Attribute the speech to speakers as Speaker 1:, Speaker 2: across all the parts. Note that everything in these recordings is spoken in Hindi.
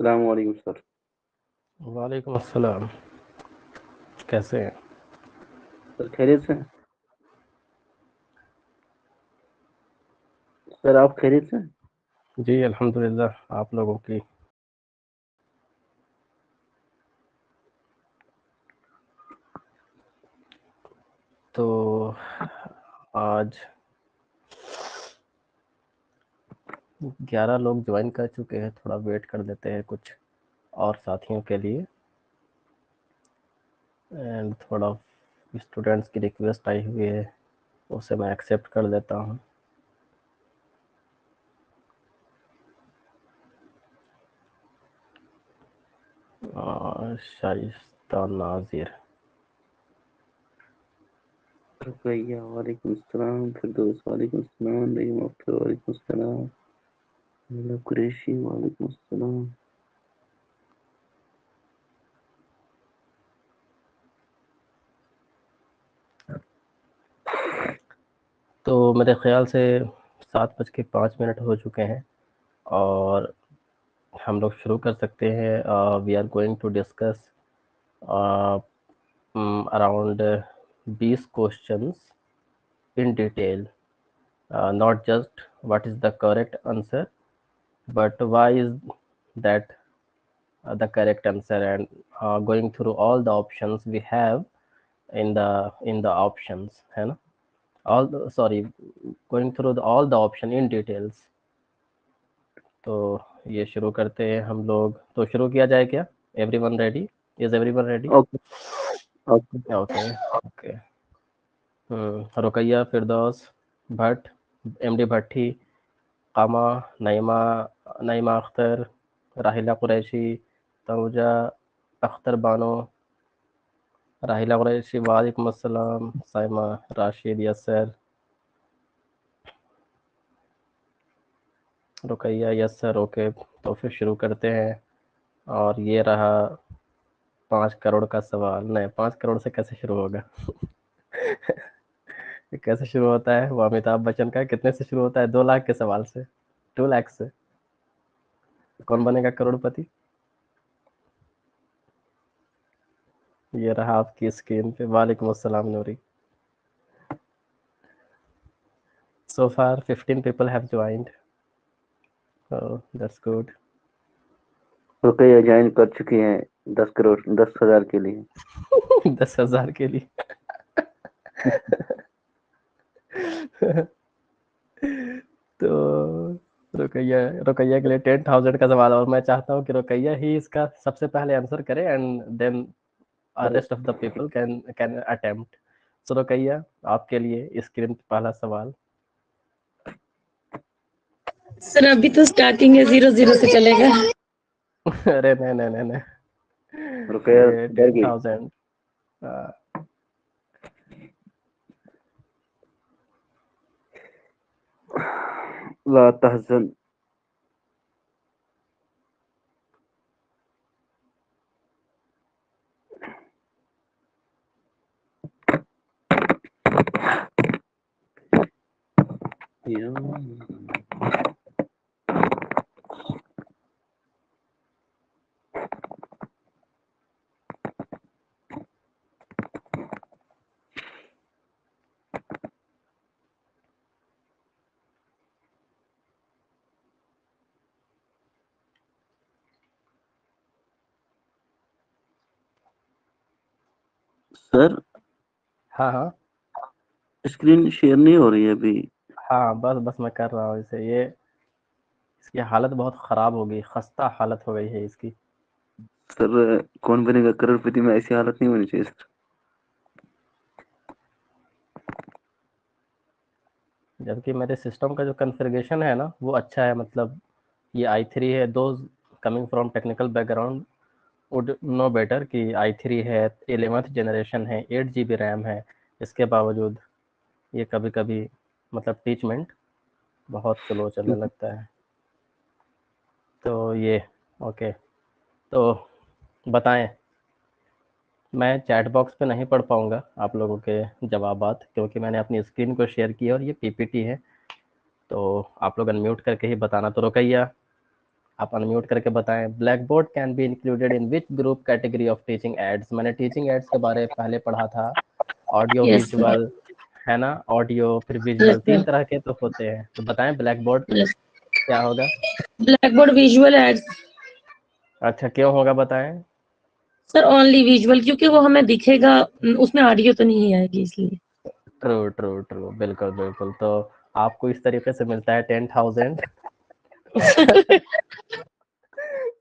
Speaker 1: अस्सलाम वालेकुम सर।
Speaker 2: वालेकुम अस्सलाम। कैसे हैं?
Speaker 1: सर खैरियत से हैं? सर आप खैरियत से हैं?
Speaker 2: जी अल्हम्दुलिल्लाह, आप लोगों की। तो आज 11 लोग ज्वाइन कर चुके हैं, थोड़ा वेट कर देते हैं कुछ और साथियों के लिए। एंड थोड़ा स्टूडेंट्स की रिक्वेस्ट आई हुई है, उसे मैं एक्सेप्ट कर लेता हूँ। शाइस्ता नाजिर।
Speaker 1: रुकैया वालेकुम अस्सलाम, फिरदौस वालेकुम अस्सलाम, नईम अख्तर वालेकुम अस्सलाम, नीला कुरैशी वालेकुम अस्सलाम।
Speaker 2: तो मेरे ख्याल से 7:05 हो चुके हैं और हम लोग शुरू कर सकते हैं। We are going to discuss around 20 questions in detail, not just what is the correct answer, but why is that the correct answer, and going through all the options we have in the options, है ना? Sorry, going through all the option in details. तो ये शुरू करते हैं हम लोग। तो शुरू किया जाए क्या? Everyone ready? Is everyone ready?
Speaker 1: Okay okay.
Speaker 2: Okay okay. Ruqaiya, Firdaus, Bhat, MD Bhatti, कामा, नईमा, नईमा अख्तर, राहिला कुरैशी, तनुजा अख्तर बानो, राहिला कुरैशी, वालेकुम अस्सलाम, साइमा, राशिद, यसर, रुकैया, यसर। ओके, तो फिर शुरू करते हैं। और ये रहा 5 करोड़ का सवाल। नहीं, 5 करोड़ से कैसे शुरू होगा? ये कैसे शुरू होता है? वो अमिताभ बच्चन का कितने से शुरू होता है? 2 लाख के सवाल से, 2 लाख से। कौन बनेगा करोड़पति? ये रहा आपकी स्क्रीन पे। वालेकुम अस्सलाम Noori. So far 15 people have joined. Oh, that's good.
Speaker 1: Ruqaiya join कर चुकी हैं 10 करोड़ 10,000 के लिए।
Speaker 2: 10,000 के लिए। तो रुकैया रुकैया के लिए 10,000 का सवाल, और मैं चाहता हूँ कि रुकैया ही इसका सबसे पहले आंसर करे, and then rest of the people can attempt. So Ruqaiya, आपके लिए स्क्रीन पे पहला सवाल।
Speaker 3: सर अभी तो स्टार्टिंग है, 0 0 से चलेगा।
Speaker 2: अरे नहीं नहीं नहीं नहीं,
Speaker 1: रुकैया
Speaker 2: ये
Speaker 1: डर गई।
Speaker 2: 10,000।
Speaker 1: ला तहज़न। सर
Speaker 2: हाँ हाँ
Speaker 1: स्क्रीन शेयर नहीं हो रही है अभी।
Speaker 2: हाँ, बस बस मैं कर रहा हूँ इसे। ये इसकी हालत बहुत ख़राब हो गई, खस्ता हालत हो गई है इसकी।
Speaker 1: सर कौन बनेगा करोड़पति में ऐसी हालत नहीं होनी चाहिए सर।
Speaker 2: जबकि मेरे सिस्टम का जो कॉन्फ़िगरेशन है ना, वो अच्छा है। मतलब ये i3 है। Those coming from technical background would know better कि i3 है, 11th जनरेशन है, 8 GB रैम है। इसके बावजूद ये कभी कभी मतलब टीचमेंट बहुत स्लो चलने लगता है। तो ये ओके। तो बताएं, मैं चैट बॉक्स पे नहीं पढ़ पाऊंगा आप लोगों के जवाबात, क्योंकि मैंने अपनी स्क्रीन को शेयर किया और ये पीपीटी है। तो आप लोग अनम्यूट करके ही बताना। तो रुकैया, आप अनम्यूट करके बताएं। Black board can be included in which group category of teaching ads? मैंने टीचिंग एड्स के बारे में पहले पढ़ा था। Audio
Speaker 3: yes sir.
Speaker 2: विजुअल है ना, ऑडियो फिर विजुअल,
Speaker 3: यस
Speaker 2: तीन
Speaker 3: सर।
Speaker 2: तरह के तो होते हैं। तो बताएं ब्लैक बोर्ड
Speaker 3: यस।
Speaker 2: क्या होगा?
Speaker 3: Black board visual aids.
Speaker 2: अच्छा, क्यों होगा बताएं।
Speaker 3: सर ओनली विजुअल, क्योंकि वो हमें दिखेगा, उसमें ऑडियो तो नहीं आएगी इसलिए।
Speaker 2: ट्रू ट्रू ट्रू, बिल्कुल बिल्कुल। तो आपको इस तरीके से मिलता है 10,000।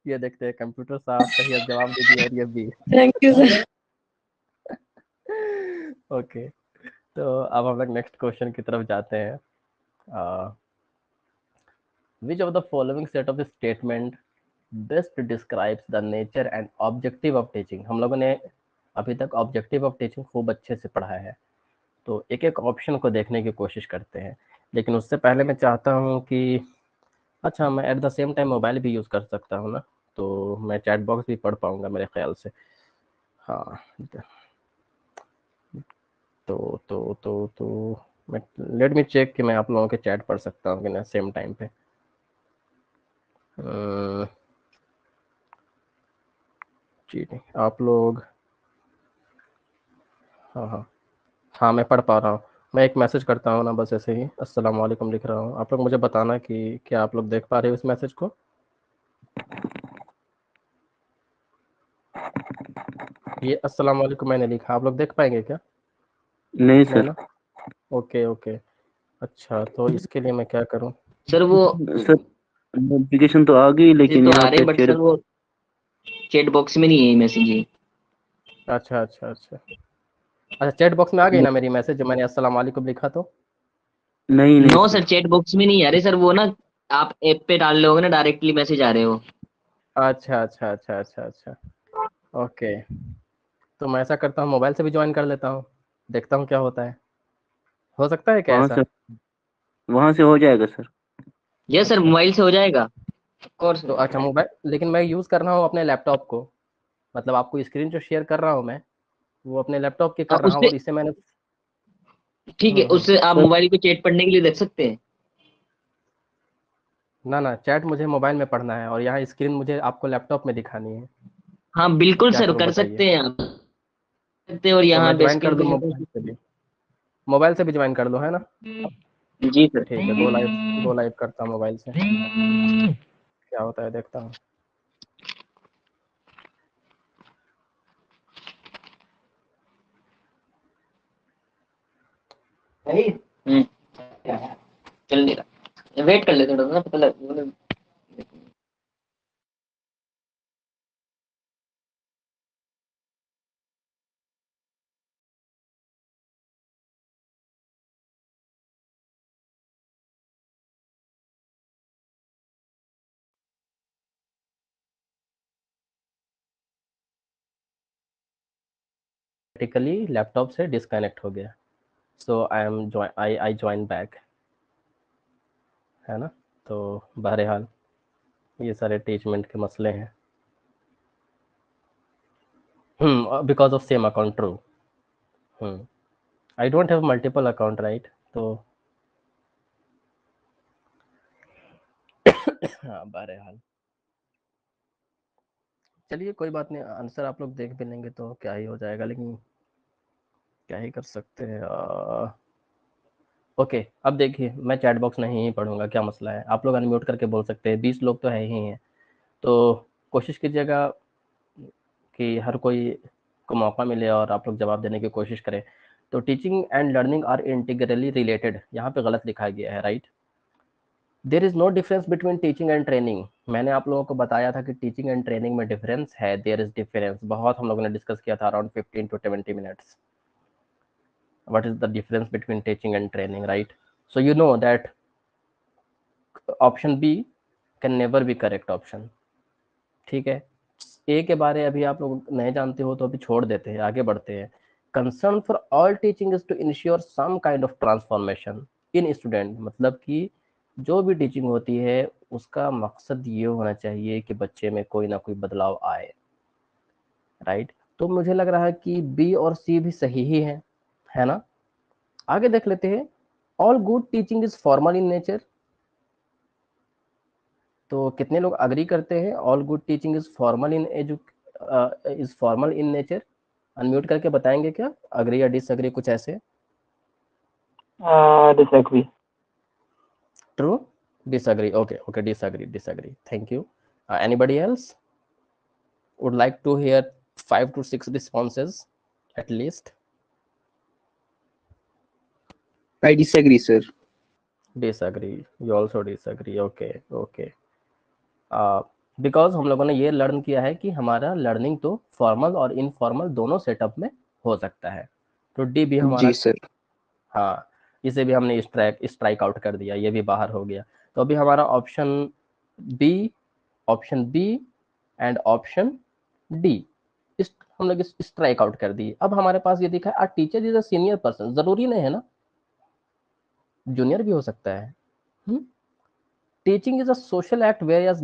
Speaker 2: ये देखते हैं कंप्यूटर साहब सही जवाब दे दिया और ये भी।
Speaker 3: Thank you sir.
Speaker 2: ओके, तो अब हम लोग नेक्स्ट क्वेश्चन की तरफ जाते हैं। Which of the following set of statement best describes the nature and objective of teaching? हम लोगों ने अभी तक ऑब्जेक्टिव ऑफ टीचिंग खूब अच्छे से पढ़ा है, तो एक एक ऑप्शन को देखने की कोशिश करते हैं। लेकिन उससे पहले मैं चाहता हूँ कि अच्छा, मैं at the same time mobile भी यूज़ कर सकता हूँ ना, तो मैं चैट बॉक्स भी पढ़ पाऊँगा मेरे ख्याल से। हाँ, तो मैं लेट मी चेक कि मैं आप लोगों के चैट पढ़ सकता हूँ कि ना सेम टाइम पे। जी नहीं, आप लोग, हाँ हाँ हाँ, मैं पढ़ पा रहा हूँ। मैं एक मैसेज करता हूँ ना, बस ऐसे ही अस्सलाम वालेकुम लिख रहा हूँ। आप लोग मुझे बताना कि क्या आप लोग देख पा रहे हो इस मैसेज को? ये अस्सलाम वालेकुम मैंने लिखा, आप लोग देख पाएंगे क्या?
Speaker 1: नहीं
Speaker 2: नहीं
Speaker 1: सर।
Speaker 2: ना? Okay okay. अच्छा, तो इसके लिए मैं क्या करूँ?
Speaker 4: सर वो
Speaker 1: सर नोटिफिकेशन तो आ गई,
Speaker 4: मैसेज
Speaker 1: लेकिन
Speaker 4: तो
Speaker 1: यहाँ
Speaker 4: आ रहे
Speaker 1: पे
Speaker 4: बट
Speaker 1: चेट।
Speaker 4: सर वो चैट बॉक्स में नहीं है मैसेज ये।
Speaker 2: अच्छा अच्छा अच्छा अच्छा, चैट बॉक्स में आ गई ना मेरी मैसेज जो मैंने अस्सलाम वालेकुम लिखा तो?
Speaker 1: नहीं नहीं
Speaker 4: no
Speaker 1: sir.
Speaker 4: Sir, chat box में नहीं आ रहे सर, वो ना आप ऐप पे डाल लोगे ना डायरेक्टली मैसेज आ रहे हो।
Speaker 2: अच्छा अच्छा अच्छा अच्छा अच्छा, ओके। तो मैं ऐसा करता हूँ, मोबाइल से भी ज्वाइन कर लेता हूँ, देखता हूँ क्या होता है। हो सकता है क्या
Speaker 1: वहाँ
Speaker 2: ऐसा?
Speaker 1: से वहाँ से हो जाएगा सर।
Speaker 4: यस सर,
Speaker 2: अच्छा,
Speaker 4: मोबाइल से हो जाएगा ऑफ कोर्स।
Speaker 2: तो अच्छा मोबाइल, लेकिन मैं यूज़ कर रहा हूँ अपने लैपटॉप को, मतलब आपको स्क्रीन जो शेयर कर रहा हूँ मैं, वो अपने लैपटॉप की कर रहा
Speaker 4: उस
Speaker 2: हूँ,
Speaker 4: पे
Speaker 2: और इसे मैंने
Speaker 4: ठीक है, उससे आप
Speaker 1: सर
Speaker 4: मोबाइल को चैट पढ़ने के लिए देख सकते हैं।
Speaker 2: ना ना, चैट मुझे मोबाइल में पढ़ना है और यहाँ स्क्रीन मुझे आपको लैपटॉप में दिखानी है।
Speaker 4: हाँ
Speaker 2: तो
Speaker 4: बिल्कुल
Speaker 2: क्या
Speaker 4: सर,
Speaker 2: करूँ
Speaker 4: कर
Speaker 2: बताइए?
Speaker 4: सकते हैं आप, सकते हैं। और
Speaker 2: तो
Speaker 4: यहाँ
Speaker 2: मैं
Speaker 4: पे
Speaker 2: ज्वाइन कर
Speaker 4: स्क्रीन
Speaker 2: दूँ
Speaker 4: पे
Speaker 2: मोबाइल से भी? मोबाइल से भी ज्वाइन कर दूँ है ना?
Speaker 4: जी सर।
Speaker 2: ठीक है, गो लाइव करता हूँ मोबाइल से, क्या होता है देखता हूँ।
Speaker 4: हम्म, चल नहीं रहा, वेट कर ले थोड़ा सा ना, पता लग।
Speaker 2: ऑटोमेटिकली लैपटॉप से डिस्कनेक्ट हो गया। सो आई ज्वाइन बैक, है ना? तो बहरहाल ये सारे टीचमेंट के मसले हैं। Because of same account, true. I don't have multiple account, right? तो हाँ, बहरहाल चलिए, कोई बात नहीं, आंसर आप लोग देख भी लेंगे तो क्या ही हो जाएगा, लेकिन क्या ही कर सकते हैं। ओके, अब देखिए, मैं चैट बॉक्स नहीं ही पढ़ूंगा, क्या मसला है? आप लोग अनम्यूट करके बोल सकते हैं, 20 लोग तो है ही हैं। तो कोशिश कीजिएगा कि हर कोई को मौका मिले और आप लोग जवाब देने की कोशिश करें। तो teaching and learning are integrally related, यहाँ पे गलत लिखा गया है, right? There is no difference between teaching and training. मैंने आप लोगों को बताया था कि टीचिंग एंड ट्रेनिंग में डिफरेंस है, देयर इज डिफरेंस, बहुत हम लोगों ने डिस्कस किया था, around 15 to 20 minutes. what is the difference between teaching and training, right? So you know that option B can never be correct option, ठीक है? ए के बारे अभी आप लोग नहीं जानते हो तो अभी छोड़ देते हैं, आगे बढ़ते हैं। Concern for all teaching is to ensure some kind of transformation in student, मतलब कि जो भी टीचिंग होती है उसका मकसद ये होना चाहिए कि बच्चे में कोई ना कोई बदलाव आए, राइट? तो मुझे लग रहा है कि बी और सी भी सही ही है ना? आगे देख लेते हैं। All good teaching is formal in nature, तो कितने लोग अग्री करते हैं all good teaching is formal in nature? Unmute करके बताएंगे क्या, अग्री या डिसअग्री, कुछ ऐसे?
Speaker 4: Disagree.
Speaker 2: True, disagree, okay, disagree, thank you. Anybody else would like to hear 5 to 6 responses at least?
Speaker 5: I disagree, sir.
Speaker 2: Disagree, you also disagree, okay. Because हम लोगों ने ये लर्न किया है कि हमारा लर्निंग तो फॉर्मल और इनफॉर्मल दोनों सेटअप में हो सकता है। तो डी भी हमारा,
Speaker 5: जी सर।
Speaker 2: हाँ, इसे भी हमने स्ट्राइक आउट कर दिया, ये भी बाहर हो गया। तो अभी हमारा option B and option D हम लोग स्ट्राइक आउट कर दिए। अब हमारे पास ये दिखा है teacher is a senior person, जरूरी नहीं है ना, जूनियर भी हो सकता है। Teaching is a social act whereas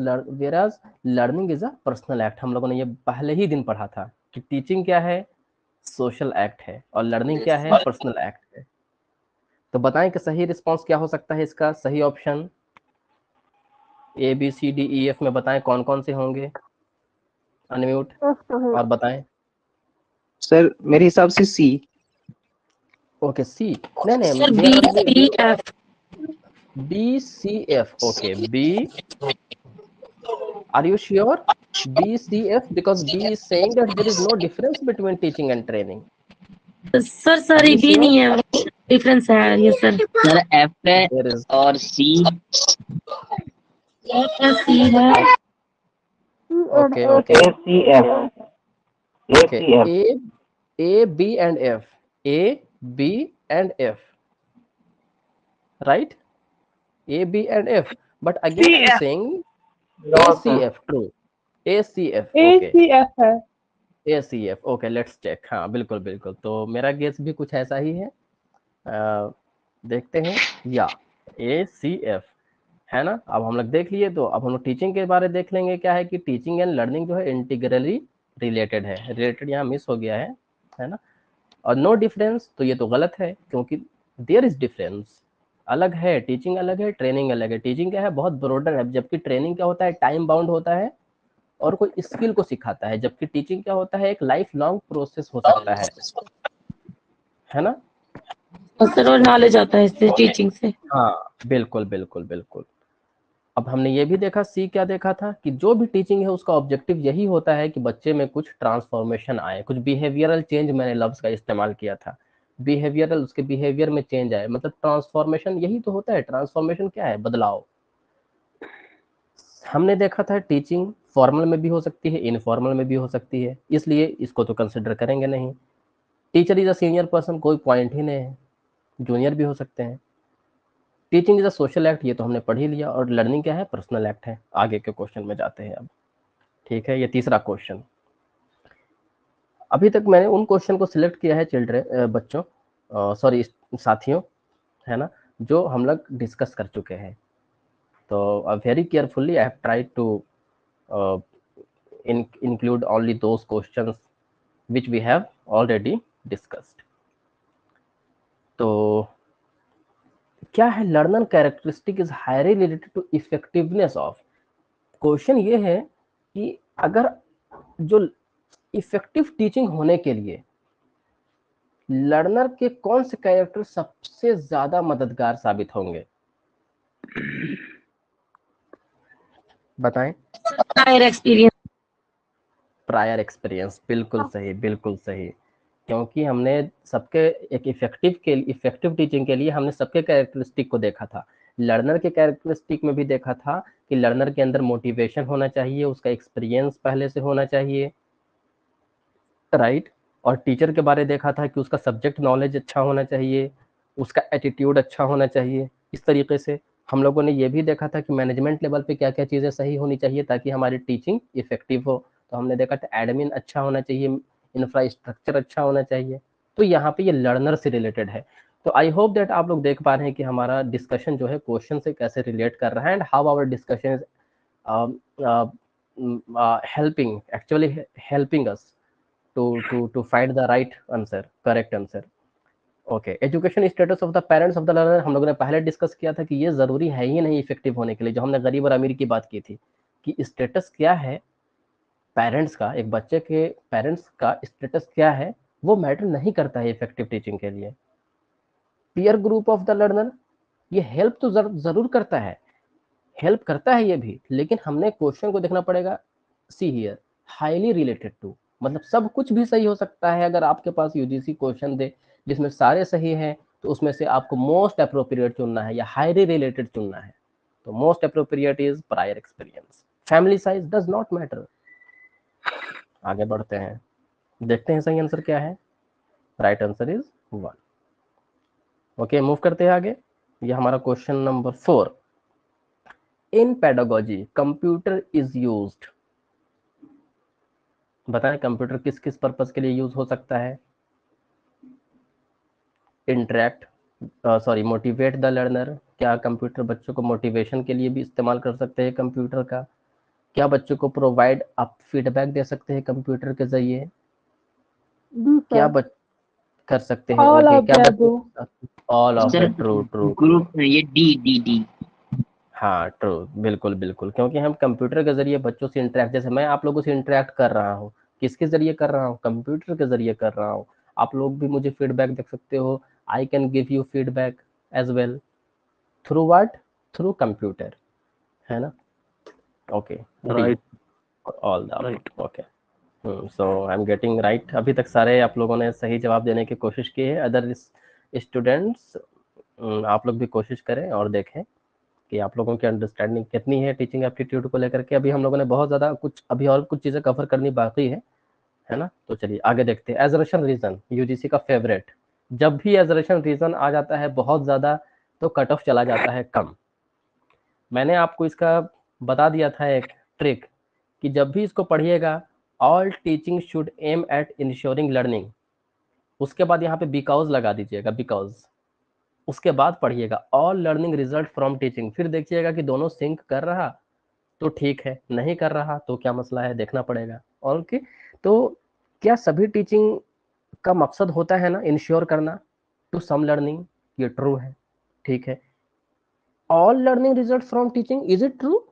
Speaker 2: learning is a personal act. हम लोगों ने ये पहले ही दिन पढ़ा था कि टीचिंग क्या है, सोशल एक्ट है, और लर्निंग क्या है, पर्सनल एक्ट है। तो बताएं कि सही रिस्पॉन्स क्या हो सकता है इसका, सही option A B C D E F में बताएं कौन कौन से होंगे। अनम्यूट और बताएं।
Speaker 5: सर मेरे हिसाब से सी।
Speaker 2: ओके सी, नहीं
Speaker 3: sir B C F.
Speaker 2: B C F, okay B, are you sure? B C F, because B is saying that there is no difference between teaching and training.
Speaker 3: Sir sorry B नहीं है, डिफरेंस है ये सर।
Speaker 4: सर एफ है
Speaker 2: There is,
Speaker 4: और सी।
Speaker 3: एफ है, सी है।
Speaker 2: okay,
Speaker 4: C F.
Speaker 2: okay, A B and F, A B and F, right? A B and F, but again I am saying A C F, true, A C F, okay, A C F, okay, let's check। हाँ बिल्कुल, तो मेरा गेस भी कुछ ऐसा ही है। देखते हैं, या A C F है ना। अब हम लोग देख लिए, तो अब हम लोग टीचिंग के बारे देख लेंगे। क्या है कि टीचिंग एंड लर्निंग जो है इंटीग्रली रिलेटेड है, रिलेटेड यहाँ मिस हो गया है ना। और नो डिफरेंस, तो ये तो गलत है, क्योंकि देयर इज डिफरेंस, अलग है, टीचिंग अलग है, ट्रेनिंग अलग है। टीचिंग क्या है, बहुत ब्रॉडर है, जबकि ट्रेनिंग क्या होता है, टाइम बाउंड होता है और कोई स्किल को सिखाता है, जबकि टीचिंग क्या होता है, एक लाइफ लॉन्ग प्रोसेस हो सकता है ना।
Speaker 3: सर और नॉलेज आता है इससे, टीचिंग से।
Speaker 2: हाँ बिल्कुल। अब हमने ये भी देखा, सी क्या देखा था, कि जो भी टीचिंग है उसका ऑब्जेक्टिव यही होता है कि बच्चे में कुछ ट्रांसफॉर्मेशन आए, कुछ बिहेवियरल चेंज, मैंने लफ्ज का इस्तेमाल किया था, बिहेवियरल, उसके बिहेवियर में चेंज आए, मतलब ट्रांसफॉर्मेशन यही तो होता है। ट्रांसफॉर्मेशन क्या है, बदलाव। हमने देखा था टीचिंग फॉर्मल में भी हो सकती है, इनफॉर्मल में भी हो सकती है, इसलिए इसको तो कंसिडर करेंगे नहीं। Teacher is a senior person, कोई पॉइंट ही नहीं है, जूनियर भी हो सकते हैं। Teaching is a social act, ये तो हमने पढ़ ही लिया, और लर्निंग क्या है, पर्सनल एक्ट है। आगे के क्वेश्चन में जाते हैं अब, ठीक है। ये तीसरा क्वेश्चन, अभी तक मैंने उन क्वेश्चन को सिलेक्ट किया है चिल्ड्रन, बच्चों, सॉरी साथियों, है ना, जो हम लोग डिस्कस कर चुके हैं। तो very carefully I have tried to include only those questions which we have already discussed. तो क्या है, learner characteristic is highly related to effectiveness of. Question ये है कि अगर जो इफेक्टिव टीचिंग होने के लिए लर्नर के कौन से कैरेक्टर सबसे ज्यादा मददगार साबित होंगे, बताएं।
Speaker 3: Prior experience.
Speaker 2: प्रायर एक्सपीरियंस, बिल्कुल सही, क्योंकि हमने सबके एक इफेक्टिव टीचिंग के लिए हमने सबके कैरेक्टरिस्टिक को देखा था। लर्नर के कैरेक्टरिस्टिक में भी देखा था कि लर्नर के अंदर मोटिवेशन होना चाहिए, उसका एक्सपीरियंस पहले से होना चाहिए, राइट। और टीचर के बारे देखा था कि उसका सब्जेक्ट नॉलेज अच्छा होना चाहिए, उसका एटीट्यूड अच्छा होना चाहिए। इस तरीके से हम लोगों ने ये भी देखा था कि मैनेजमेंट लेवल पे क्या क्या चीज़ें सही होनी चाहिए ताकि हमारी टीचिंग इफेक्टिव हो। तो हमने देखा था एडमिन अच्छा होना चाहिए, इंफ्रास्ट्रक्चर अच्छा होना चाहिए। तो यहाँ पे ये लर्नर से रिलेटेड है। तो आई होप दैट आप लोग देख पा रहे हैं कि हमारा डिस्कशन जो है क्वेश्चन से कैसे रिलेट कर रहा है, and how our discussion is helping us to find the right answer, correct answer. Okay, education status of the parents of the learner हम लोगों ने पहले डिस्कस किया था कि ये ज़रूरी है ही नहीं इफेक्टिव होने के लिए, जो हमने गरीब और अमीर की बात की थी कि स्टेटस क्या है पेरेंट्स का, एक बच्चे के पेरेंट्स का स्टेटस क्या है वो मैटर नहीं करता है इफेक्टिव टीचिंग के लिए। Peer group of the learner ये हेल्प तो जरूर करता है, हेल्प करता है ये भी, लेकिन हमने क्वेश्चन को देखना पड़ेगा। See here highly related to, मतलब सब कुछ भी सही हो सकता है। अगर आपके पास यूजीसी क्वेश्चन दे जिसमें सारे सही हैं तो उसमें से आपको मोस्ट अप्रोप्रिएट चुनना है या हाईली रिलेटेड चुनना है। तो most appropriate is prior experience. Family size does not matter. आगे बढ़ते हैं, देखते हैं सही आंसर क्या है। Right answer is 1। Okay, move करते हैं आगे। ये हमारा question number 4। In pedagogy computer is used. बताएं कंप्यूटर किस किस पर्पस के लिए यूज हो सकता है। Interact, sorry motivate the learner, क्या कंप्यूटर बच्चों को मोटिवेशन के लिए भी इस्तेमाल कर सकते हैं कंप्यूटर का। क्या बच्चों को प्रोवाइड अप फीडबैक दे सकते हैं कंप्यूटर के जरिए। क्या कर सकते हैं।
Speaker 6: All
Speaker 2: ओके,
Speaker 6: of
Speaker 2: क्या
Speaker 6: the
Speaker 2: बच्चों,
Speaker 6: above.
Speaker 2: All of
Speaker 4: sir
Speaker 2: the true true.
Speaker 4: Group ये डी।
Speaker 2: हाँ ट्रू, बिल्कुल बिल्कुल, क्योंकि हम कंप्यूटर के जरिए बच्चों से इंटरेक्ट, जैसे मैं आप लोगों से इंटरेक्ट कर रहा हूँ, किसके जरिए कर रहा हूँ, कंप्यूटर के जरिए कर रहा हूँ। आप लोग भी मुझे फीडबैक दे सकते हो, I can give you feedback as well through what, through computer, है ना। Okay,
Speaker 1: right
Speaker 2: all the
Speaker 1: right.
Speaker 2: Okay. So I am getting right. अभी तक सारे आप लोगों ने सही जवाब देने की कोशिश की है। अदर स्टूडेंट्स आप लोग भी कोशिश करें और देखें कि आप लोगों की अंडरस्टैंडिंग कितनी है टीचिंग एप्टीट्यूड को लेकर के। अभी हम लोगों ने बहुत ज़्यादा कुछ, अभी और कुछ चीज़ें कवर करनी बाकी है ना। तो चलिए आगे देखते हैं। एजरेशन रीजन यूजीसी का फेवरेट। जब भी एजरेशन रीजन आ जाता है बहुत ज़्यादा तो कट ऑफ चला जाता है कम। मैंने आपको इसका बता दिया था एक ट्रिक कि जब भी इसको पढ़िएगा, all teaching should aim at ensuring learning, उसके बाद यहाँ पे बिकॉज लगा दीजिएगा, बिकॉज, उसके बाद पढ़िएगा all learning result from teaching. फिर देखिएगा कि दोनों सिंक कर रहा तो ठीक है, नहीं कर रहा तो क्या मसला है, देखना पड़ेगा। और कि तो क्या सभी टीचिंग का मकसद होता है ना इंश्योर करना टू सम लर्निंग, ये ट्रू है, ठीक है। All learning result from teaching, is it true?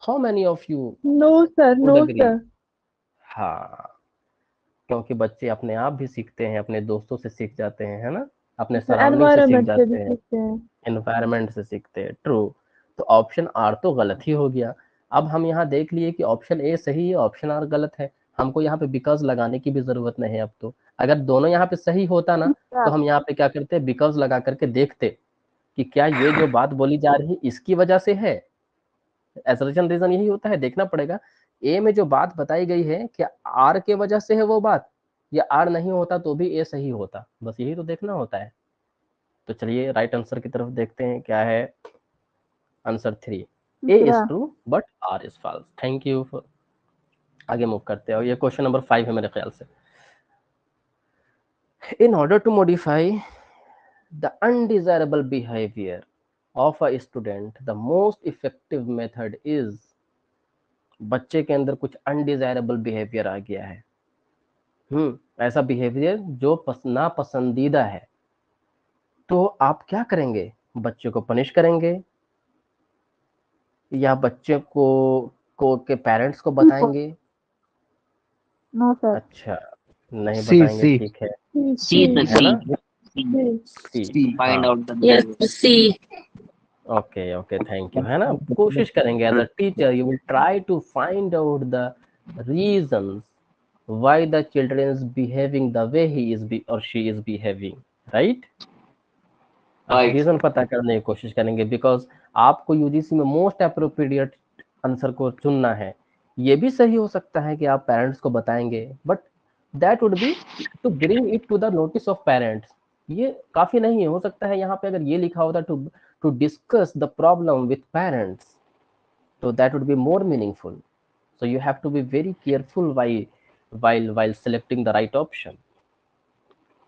Speaker 2: How many of you
Speaker 6: No, sir.
Speaker 2: Would
Speaker 6: No,
Speaker 2: agree?
Speaker 6: sir.
Speaker 2: हाँ, क्योंकि बच्चे अपने आप भी सीखते हैं, अपने दोस्तों से सीख जाते हैं, है ना, अपने
Speaker 6: Sir,
Speaker 2: सराउंडिंग से सीख
Speaker 6: environment से भी
Speaker 2: जाते हैं,
Speaker 6: सीखते हैं.
Speaker 2: एनवायरनमेंट से सीखते हैं। ट्रू। तो ऑप्शन आर तो गलत ही हो गया। अब हम यहाँ देख लिए कि ऑप्शन ए सही है, ऑप्शन आर गलत है। हमको यहाँ पे बिकॉज लगाने की भी जरूरत नहीं है अब तो। अगर दोनों यहाँ पे सही होता ना तो हम यहाँ पे क्या करते, बिकॉज लगा करके देखते कि क्या ये जो बात बोली जा रही है इसकी वजह से है। एसर्शन रीजन यही होता है, देखना पड़ेगा ए में जो बात बताई गई है क्या आर के वजह से है वो बात, या आर नहीं होता तो भी ए सही होता, बस यही तो देखना होता है। तो चलिए राइट आंसर की तरफ देखते हैं क्या है। आंसर 3, ए इज
Speaker 6: दूसरा.
Speaker 2: True but R is false. Thank you for. आगे मूव करते हैं और ये क्वेश्चन नंबर 5 है मेरे ख्याल से। In order to modify the undesirable behaviour of a student the most effective method is. बच्चे के अंदर कुछ अनडिजायरेबल बिहेवियर आ गया है, ऐसा बिहेवियर जो नापसंदीदा है, तो आप क्या करेंगे, बच्चे को पनिश करेंगे या बच्चे को के पेरेंट्स को बताएंगे?
Speaker 6: No, sir.
Speaker 2: अच्छा, नहीं
Speaker 5: सी
Speaker 2: बताएंगे,
Speaker 5: सी
Speaker 2: ठीक है।
Speaker 4: सी
Speaker 6: C.
Speaker 2: है ना,
Speaker 6: C.
Speaker 2: सी,
Speaker 4: फाइंड
Speaker 2: हाँ,
Speaker 4: out the
Speaker 3: yes C.
Speaker 2: Okay okay, thank you. है ना, कोशिश करेंगे as a teacher you will try to find out the reasons why the children is behaving the way he is और शी इज बिहेविंग, राइट। आप
Speaker 4: राइट।
Speaker 2: रीजन पता करने की कोशिश करेंगे, बिकॉज आपको यूजीसी में मोस्ट अप्रोप्रिएट आंसर को चुनना है। ये भी सही हो सकता है कि आप पेरेंट्स को बताएंगे, but that would be to bring it to the notice of parents. ये काफी नहीं है, हो सकता है यहाँ पे अगर ये लिखा होता to discuss the problem with parents, तो that would be more meaningful. So you have to be very careful while selecting the right option,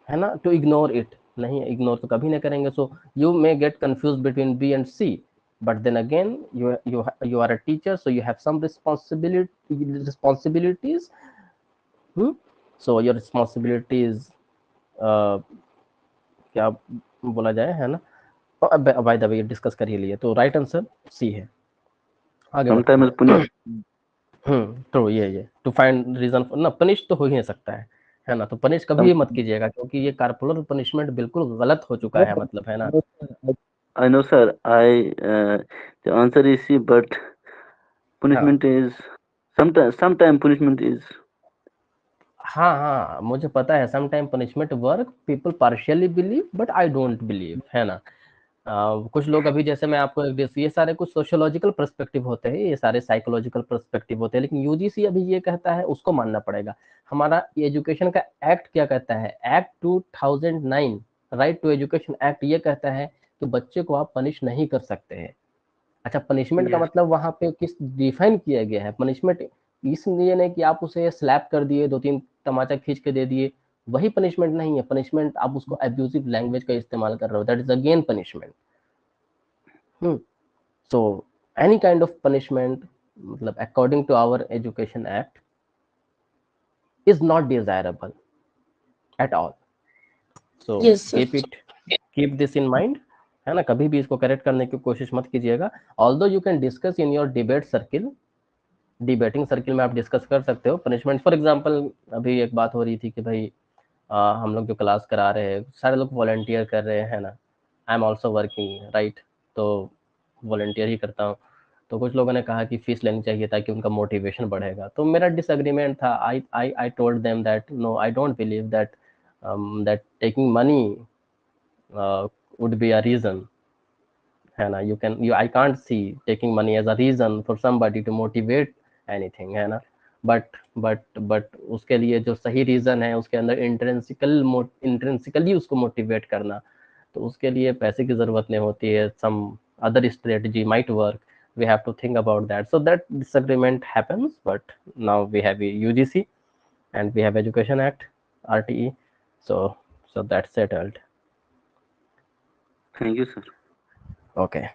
Speaker 2: है ना। To ignore it, नहीं, ignore तो कभी नहीं करेंगे। So you may get confused between B and C, but then again you are a teacher, so you have some responsibilities. So your responsibility is क्या बोला जाए, है ना। बाय द वे डिस्कस कर ही लिए, तो राइट आंसर सी है। आगे बढ़ते
Speaker 1: समटाइम्स पुनिश
Speaker 2: हैं। तो ये टू फाइंड रीजन ना, पनिश तो हो ही नहीं सकता है ना। तो पनिश कभी मत कीजिएगा, क्योंकि ये कार्पोरल पनिशमेंट बिल्कुल गलत हो चुका है, मतलब, है ना।
Speaker 1: I know, sir. The answer is C, but punishment is sometime punishment is.
Speaker 2: हाँ, मुझे पता है, some time punishment work, people partially believe, but I don't believe, है ना। कुछ लोग अभी, जैसे मैं आपको ये सारे कुछ सोशियोलॉजिकल पर्सपेक्टिव होते हैं, ये सारे साइकोलॉजिकल पर्सपेक्टिव होते हैं, लेकिन यूजीसी अभी ये कहता है, उसको मानना पड़ेगा। हमारा एजुकेशन का एक्ट क्या कहता है, act 2009 right to education act, ये कहता है कि बच्चे को आप पनिश नहीं कर सकते हैं। अच्छा, पनिशमेंट का
Speaker 1: Yes.
Speaker 2: मतलब वहां पे किस डिफाइन किया गया है पनिशमेंट, इसलिए नहीं कि आप उसे स्लैप कर दिए, 2-3 तमाचा खींच के दे दिए, वही पनिशमेंट नहीं है। पनिशमेंट आप उसको एब्यूजिव लैंग्वेज का इस्तेमाल कर रहे हो, that is again punishment. So any kind of punishment, मतलब according to our education act, is not desirable at all. So
Speaker 3: Yes, sir.
Speaker 2: Keep this in mind, है ना। कभी भी इसको करेक्ट करने की कोशिश मत कीजिएगा। Although you can discuss in your debate circle, debating circle में आप डिस्कस कर सकते हो पनिशमेंट। फॉर एग्जांपल, अभी एक बात हो रही थी कि भाई हम लोग जो क्लास करा रहे हैं, सारे लोग वॉलंटियर कर रहे हैं ना, I am also working, right, तो वॉलंटियर ही करता हूँ। तो कुछ लोगों ने कहा कि फीस लेनी चाहिए ताकि उनका मोटिवेशन बढ़ेगा। तो मेरा डिसएग्रीमेंट था, I told them that no, I don't believe that that taking money would be a reason, है ना। I can't see taking money as a reason for somebody to motivate anything, है ना। बट उसके लिए जो सही रीजन है, उसके अंदर इंट्रिंसिकली उसको मोटिवेट करना, तो उसके लिए पैसे की जरूरत नहीं होती है, some other strategy might work, we have to think about that. So that disagreement happens, but now we have a UGC and we have Education Act, RTE, so that's settled.
Speaker 1: Thank you, sir.
Speaker 2: Okay.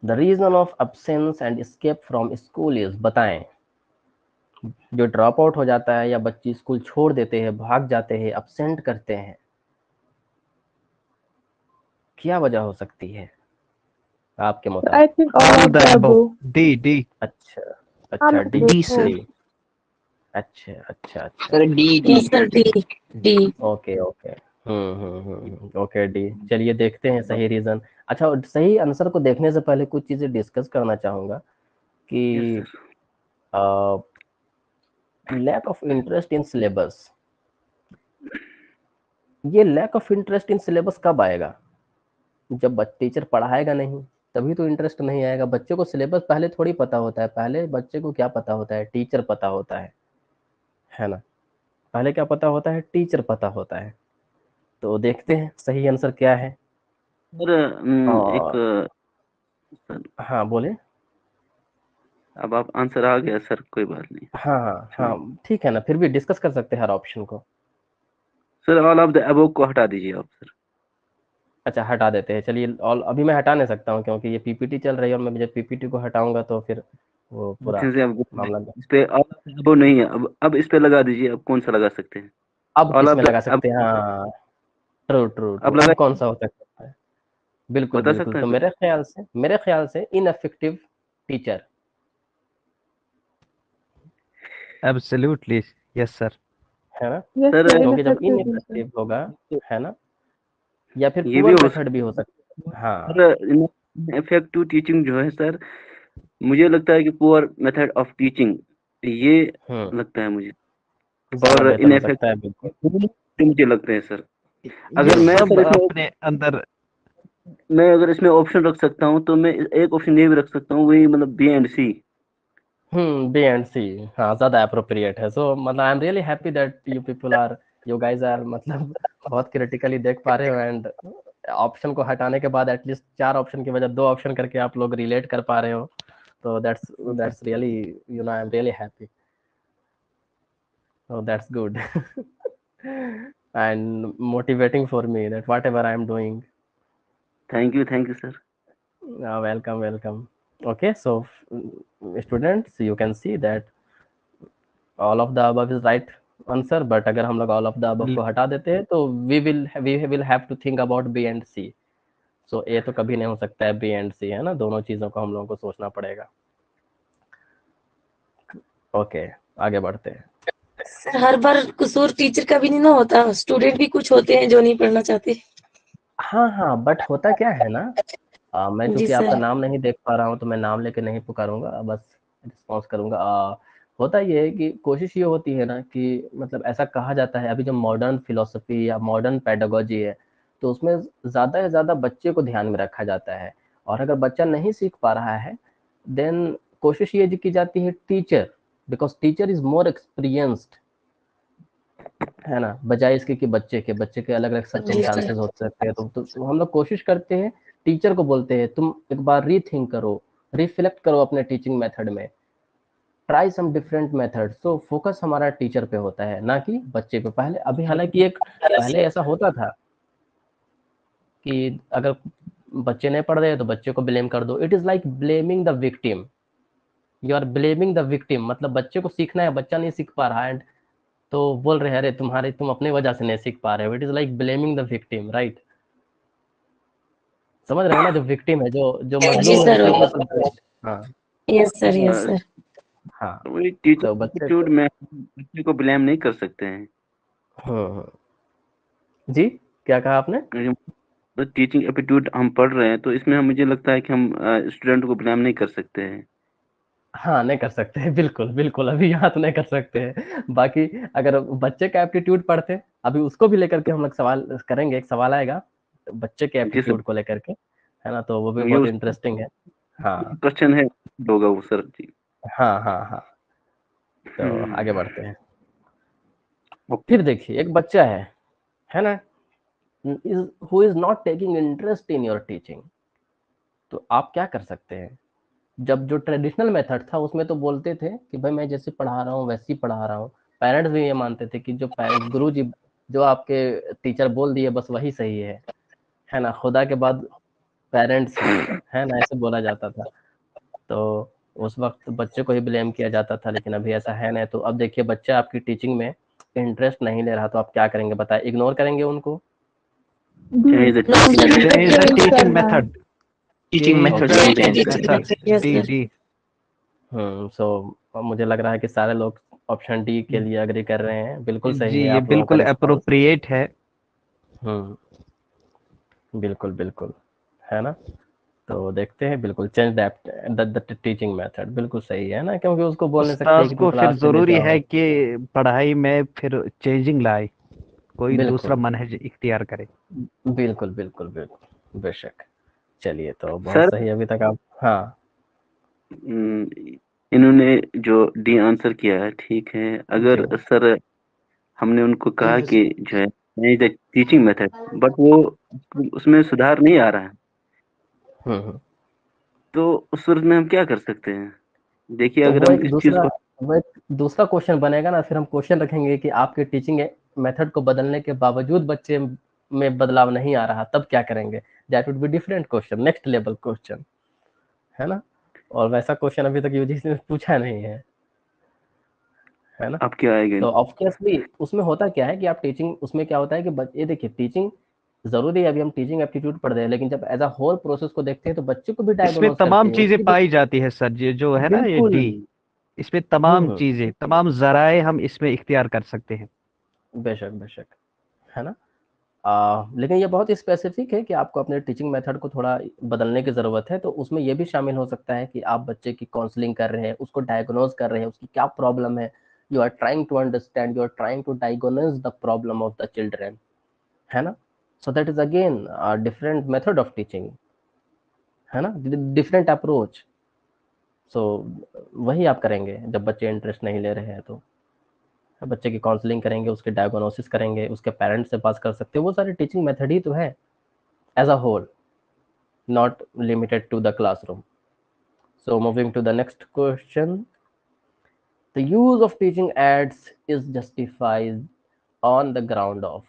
Speaker 2: The reason of absence and escape from school is, बताएं। जो ड्रॉप आउट हो जाता है या बच्चे स्कूल छोड़ देते हैं, भाग जाते हैं, absent करते हैं, क्या वजह हो सकती है आपके
Speaker 6: I
Speaker 2: मुताबिक?
Speaker 6: think all
Speaker 5: All
Speaker 6: of
Speaker 5: the
Speaker 6: the
Speaker 5: above.
Speaker 6: above.
Speaker 5: D.
Speaker 2: अच्छा डी
Speaker 5: D, sir.
Speaker 2: अच्छा
Speaker 4: sir D
Speaker 3: Yes, sir. D.
Speaker 2: Okay okay D. चलिए देखते हैं सही रीजन। अच्छा, सही आंसर को देखने से पहले कुछ चीजें डिस्कस करना चाहूंगा कि
Speaker 1: Yes, sir.
Speaker 2: Lack of interest in syllabus, ये lack of interest in syllabus कब आएगा? जब टीचर पढ़ाएगा नहीं, तभी तो इंटरेस्ट नहीं आएगा। बच्चे को सिलेबस पहले थोड़ी पता होता है, पहले बच्चे को क्या पता होता है, टीचर पता होता है ना। पहले क्या पता होता है, टीचर पता होता है। तो देखते हैं सही आंसर क्या है।
Speaker 1: सर एक
Speaker 2: और
Speaker 1: सर,
Speaker 2: हाँ बोले।
Speaker 1: अब आप आंसर आ गया सर, कोई बात नहीं।
Speaker 2: हाँ ठीक है ना, फिर भी डिस्कस कर सकते हैं हर ऑप्शन को।
Speaker 1: Sir all of the above को हटा दीजिए आप सर।
Speaker 2: अच्छा हटा देते हैं, चलिए। और अभी मैं हटा नहीं सकता हूँ क्योंकि ये पीपीटी चल रही है, और मैं जब पीपीटी को हटाऊंगा तो फिर वो पूरा
Speaker 1: से आप
Speaker 2: मामला।
Speaker 1: इस पे ऑल ऑफ द अबव नहीं है, अब इस पे लगा दीजिए। अब कौन सा लगा सकते हैं?
Speaker 2: अब
Speaker 1: ऑल
Speaker 2: किस
Speaker 1: ऑफ
Speaker 2: में
Speaker 1: द
Speaker 2: लगा
Speaker 1: अब
Speaker 2: सकते हैं? हाँ, ट्रू।
Speaker 1: अब लगा,
Speaker 2: अब कौन सा हो सकता है? बिल्कुल
Speaker 1: बता
Speaker 2: बिल्कुल।
Speaker 1: सकते हैं
Speaker 2: तो
Speaker 1: सर?
Speaker 2: मेरे ख्याल से इनएफेक्टिव टीचर।
Speaker 5: Absolutely. Yes, sir.
Speaker 2: है ना,
Speaker 6: Yes,
Speaker 1: सर
Speaker 6: sir.
Speaker 2: क्योंकि जब
Speaker 6: Ineffective teacher.
Speaker 2: इनएफेक्टिव होगा, है ना, या फिर
Speaker 1: ये भी
Speaker 2: पुअर
Speaker 1: हो
Speaker 2: मेथड भी हो सकता है। हाँ
Speaker 1: सर। इफेक्टिव टीचिंग जो है सर, मुझे लगता है कि पुअर मेथड ऑफ टीचिंग, ये लगता है मुझे।
Speaker 2: ज्यादा
Speaker 1: और
Speaker 2: बेहतर हो सकता है, बिल्कुल।
Speaker 1: इनएफेक्टिव मुझे लगते हैं सर।
Speaker 5: ये
Speaker 1: अगर मैं
Speaker 5: सब
Speaker 1: सर इसमें
Speaker 5: अपने अंदर
Speaker 1: मैं अगर इसमें ऑप्शन रख सकता हूँ तो मैं एक ऑप्शन ये भी रख सकता हूँ, वही मतलब B and C.
Speaker 2: B and C, हाँ ज्यादा अप्रोप्रिएट है। सो मतलब I am really happy that you guys are मतलब बहुत क्रिटिकली देख पा रहे हो, एंड ऑप्शन को हटाने के बाद एटलीस्ट 4 ऑप्शन की वजह 2 ऑप्शन करके आप लोग रिलेट कर पा रहे हो। तो that's really, I am really happy. So that's good. And motivating for me that whatever I am doing.
Speaker 1: Thank you sir.
Speaker 2: Welcome. Okay, so students, you can see that all of the above is right answer, but अगर हम लोग ऑल ऑफ द अबव को हटा देते हैं तो we will have to think about B and C. So A तो कभी नहीं हो सकता है, बी एंड सी, है ना, दोनों चीजों को हम लोगों को सोचना पड़ेगा। ओके, आगे बढ़ते हैं।
Speaker 3: सर हर बार कसूर टीचर का भी नहीं ना होता, स्टूडेंट भी कुछ होते हैं जो नहीं पढ़ना चाहते।
Speaker 2: हाँ हाँ, बट होता क्या है ना, मैं
Speaker 3: जी
Speaker 2: चूंकि आपका
Speaker 3: सर।
Speaker 2: नाम नहीं देख पा रहा हूँ तो मैं नाम लेके नहीं पुकारूंगा, बस रिस्पॉन्स करूंगा। होता ये है कि कोशिश ये होती है ना कि मतलब ऐसा कहा जाता है, अभी जो मॉडर्न फिलोसफी या मॉडर्न पेडागोजी है तो उसमें ज़्यादा से ज़्यादा बच्चे को ध्यान में रखा जाता है, और अगर बच्चा नहीं सीख पा रहा है देन कोशिश ये की जाती है teacher, because teacher is more experienced, है ना, बजाय इसके कि बच्चे के अलग अलग सर्कमस्टांसेस हो सकते हैं। तो हम लोग कोशिश करते हैं, टीचर को बोलते हैं तुम एक बार रीथिंक करो, रिफ्लेक्ट करो अपने टीचिंग मेथड में, try some different method. So focus हमारा टीचर पे होता है ना कि बच्चे पे। पहले अभी हालांकि एक पहले ऐसा होता था कि अगर बच्चे नहीं पढ़ रहे तो बच्चे को ब्लेम कर दो, it is like blaming the victim, you are blaming the victim, मतलब बच्चे को सीखना है, बच्चा नहीं सीख पा रहा है तो बोल रहे हैं अरे तुम अपनी वजह से नहीं सीख पा रहे हो, it is like blaming the victim, right. समझ रहे हो ना, जो विक्टिम है, जो
Speaker 3: जी
Speaker 2: मजलूम है
Speaker 3: सर।
Speaker 2: उसके ऊपर हाँ
Speaker 3: यस सर, यस सर।
Speaker 2: हाँ,
Speaker 1: वही टीचिंग
Speaker 2: तो बच्चे
Speaker 1: एटीट्यूड
Speaker 2: को
Speaker 1: में बच्चे को ब्लेम नहीं कर सकते हैं।
Speaker 2: हाँ, जी क्या कहा आपने?
Speaker 1: टीचिंग एप्टीट्यूड हम पढ़ रहे हैं तो इसमें मुझे लगता है कि हम स्टूडेंट को ब्लेम नहीं कर सकते हैं।
Speaker 2: हाँ, नहीं कर सकते हैं, बिल्कुल बिल्कुल, अभी यहाँ तो नहीं कर सकते हैं। बाकी अगर बच्चे का एप्टीट्यूड पढ़ते, अभी उसको भी लेकर के हम लोग सवाल करेंगे, एक सवाल आएगा बच्चे के
Speaker 1: जी सर,
Speaker 2: एप्टीट्यूड को लेकर के, है ना, तो वो भी
Speaker 1: ये
Speaker 2: बहुत
Speaker 1: उस
Speaker 2: इंटरेस्टिंग है। हाँ
Speaker 1: क्वेश्चन है, होगा वो सर जी।
Speaker 2: हाँ हाँ हाँ, तो आगे बढ़ते हैं। फिर देखिए एक बच्चा है ना, who is not taking interest in your teaching, तो आप क्या कर सकते हैं? जब जो ट्रेडिशनल मेथड था उसमें तो बोलते थे कि भाई मैं जैसे पढ़ा रहा हूँ वैसे ही पढ़ा रहा हूँ, पेरेंट्स भी ये मानते थे कि जो गुरु जी जो आपके टीचर बोल दिए बस वही सही है ना, खुदा के बाद पेरेंट्स है ना, ऐसे बोला जाता था। तो उस वक्त बच्चे को ही ब्लेम किया जाता था, लेकिन अभी ऐसा है नहीं। तो अब देखिए बच्चा आपकी टीचिंग में इंटरेस्ट नहीं ले रहा तो आप क्या करेंगे बताए? इग्नोर करेंगे उनको?
Speaker 1: Change the
Speaker 5: Change the teaching method.
Speaker 4: Teaching method
Speaker 5: Change
Speaker 4: change
Speaker 5: the
Speaker 4: करना है।
Speaker 5: method. D, D.
Speaker 2: सो मुझे लग रहा है कि सारे लोग ऑप्शन डी के लिए अग्री कर रहे हैं, बिल्कुल सही
Speaker 5: जी,
Speaker 2: है
Speaker 5: ये
Speaker 2: आप लोगों का
Speaker 5: बिल्कुल
Speaker 2: रिस्पॉन्स।
Speaker 5: अप्रोप्रिएट है।
Speaker 2: बिल्कुल बिल्कुल, है ना, तो देखते हैं, बिल्कुल चेंज द टीचिंग मेथड, बिल्कुल सही है ना, क्योंकि उसको बोल नहीं सकते
Speaker 5: उस्ताद
Speaker 2: कि तुम
Speaker 5: को फिर
Speaker 2: क्लास चले
Speaker 5: जरूरी
Speaker 2: जाओ।
Speaker 5: है कि पढ़ाई में फिर चेंजिंग लाए, कोई दूसरा
Speaker 2: बिल्कुल
Speaker 5: मनहज इख्तियार करे।
Speaker 2: बिल्कुल बिल्कुल बिल्कुल, बेशक। चलिए तो बहुत
Speaker 1: सर,
Speaker 2: सही अभी तक आप। हाँ
Speaker 1: इन्होंने जो डी आंसर किया है ठीक है। अगर
Speaker 2: जी।
Speaker 1: सर हमने उनको कहा कि जो है change the teaching method, but वो उसमें सुधार नहीं आ रहा है,
Speaker 2: हम्म।
Speaker 1: तो उस सूरत में हम क्या कर सकते हैं? देखिए
Speaker 2: तो
Speaker 1: अगर हम इस चीज को
Speaker 2: वो एक दूसरा क्वेश्चन बनेगा ना, फिर हम क्वेश्चन रखेंगे कि आपके टीचिंग मेथड को बदलने के बावजूद बच्चे में बदलाव नहीं आ रहा, तब क्या करेंगे? That would be different question, next level question, है ना, और वैसा क्वेश्चन अभी तक यूजीसी ने पूछा नहीं है ना।
Speaker 1: अब क्या आएगा?
Speaker 2: तो ऑब्वियसली उसमें होता क्या है कि आप टीचिंग, उसमें क्या होता है कि ये देखिए टीचिंग जरूरी है, अभी हम टीचिंग एप्टीट्यूड पढ़ रहे हैं, लेकिन जब एज अ होल प्रोसेस को देखते हैं तो बच्चे को भी
Speaker 5: इसमें
Speaker 2: डायग्नोज करते
Speaker 5: तमाम
Speaker 2: हैं,
Speaker 5: चीजें
Speaker 2: उसकी भी।
Speaker 5: पाई जाती है सर, ये जो है ना, ये
Speaker 2: बिल्कुल।
Speaker 5: डी, इसमें तमाम
Speaker 2: हम्म,
Speaker 5: चीजें, तमाम जराए हम इसमें इख्तियार कर सकते हैं।
Speaker 2: बेशक बेशक, है ना। लेकिन ये बहुत स्पेसिफिक है कि आपको अपने टीचिंग मेथड को थोड़ा बदलने की ज़रूरत है, तो उसमें ये भी शामिल हो सकता है कि आप बच्चे की काउंसलिंग कर रहे हैं, उसको डायग्नोज कर रहे हैं, उसकी क्या प्रॉब्लम है, you are trying to understand, you are trying to diagnose the problem of the children, है ना। So that is again different method of teaching, है ना, डिफरेंट अप्रोच। सो वही आप करेंगे जब बच्चे इंटरेस्ट नहीं ले रहे हैं, तो बच्चे की काउंसलिंग करेंगे, उसके डायग्नोसिस करेंगे, उसके पेरेंट्स से बात कर सकते हो, वो सारी टीचिंग मेथड ही तो है as a whole, not limited to the classroom. So moving to the next question, the use of teaching ads is justified on the ground of।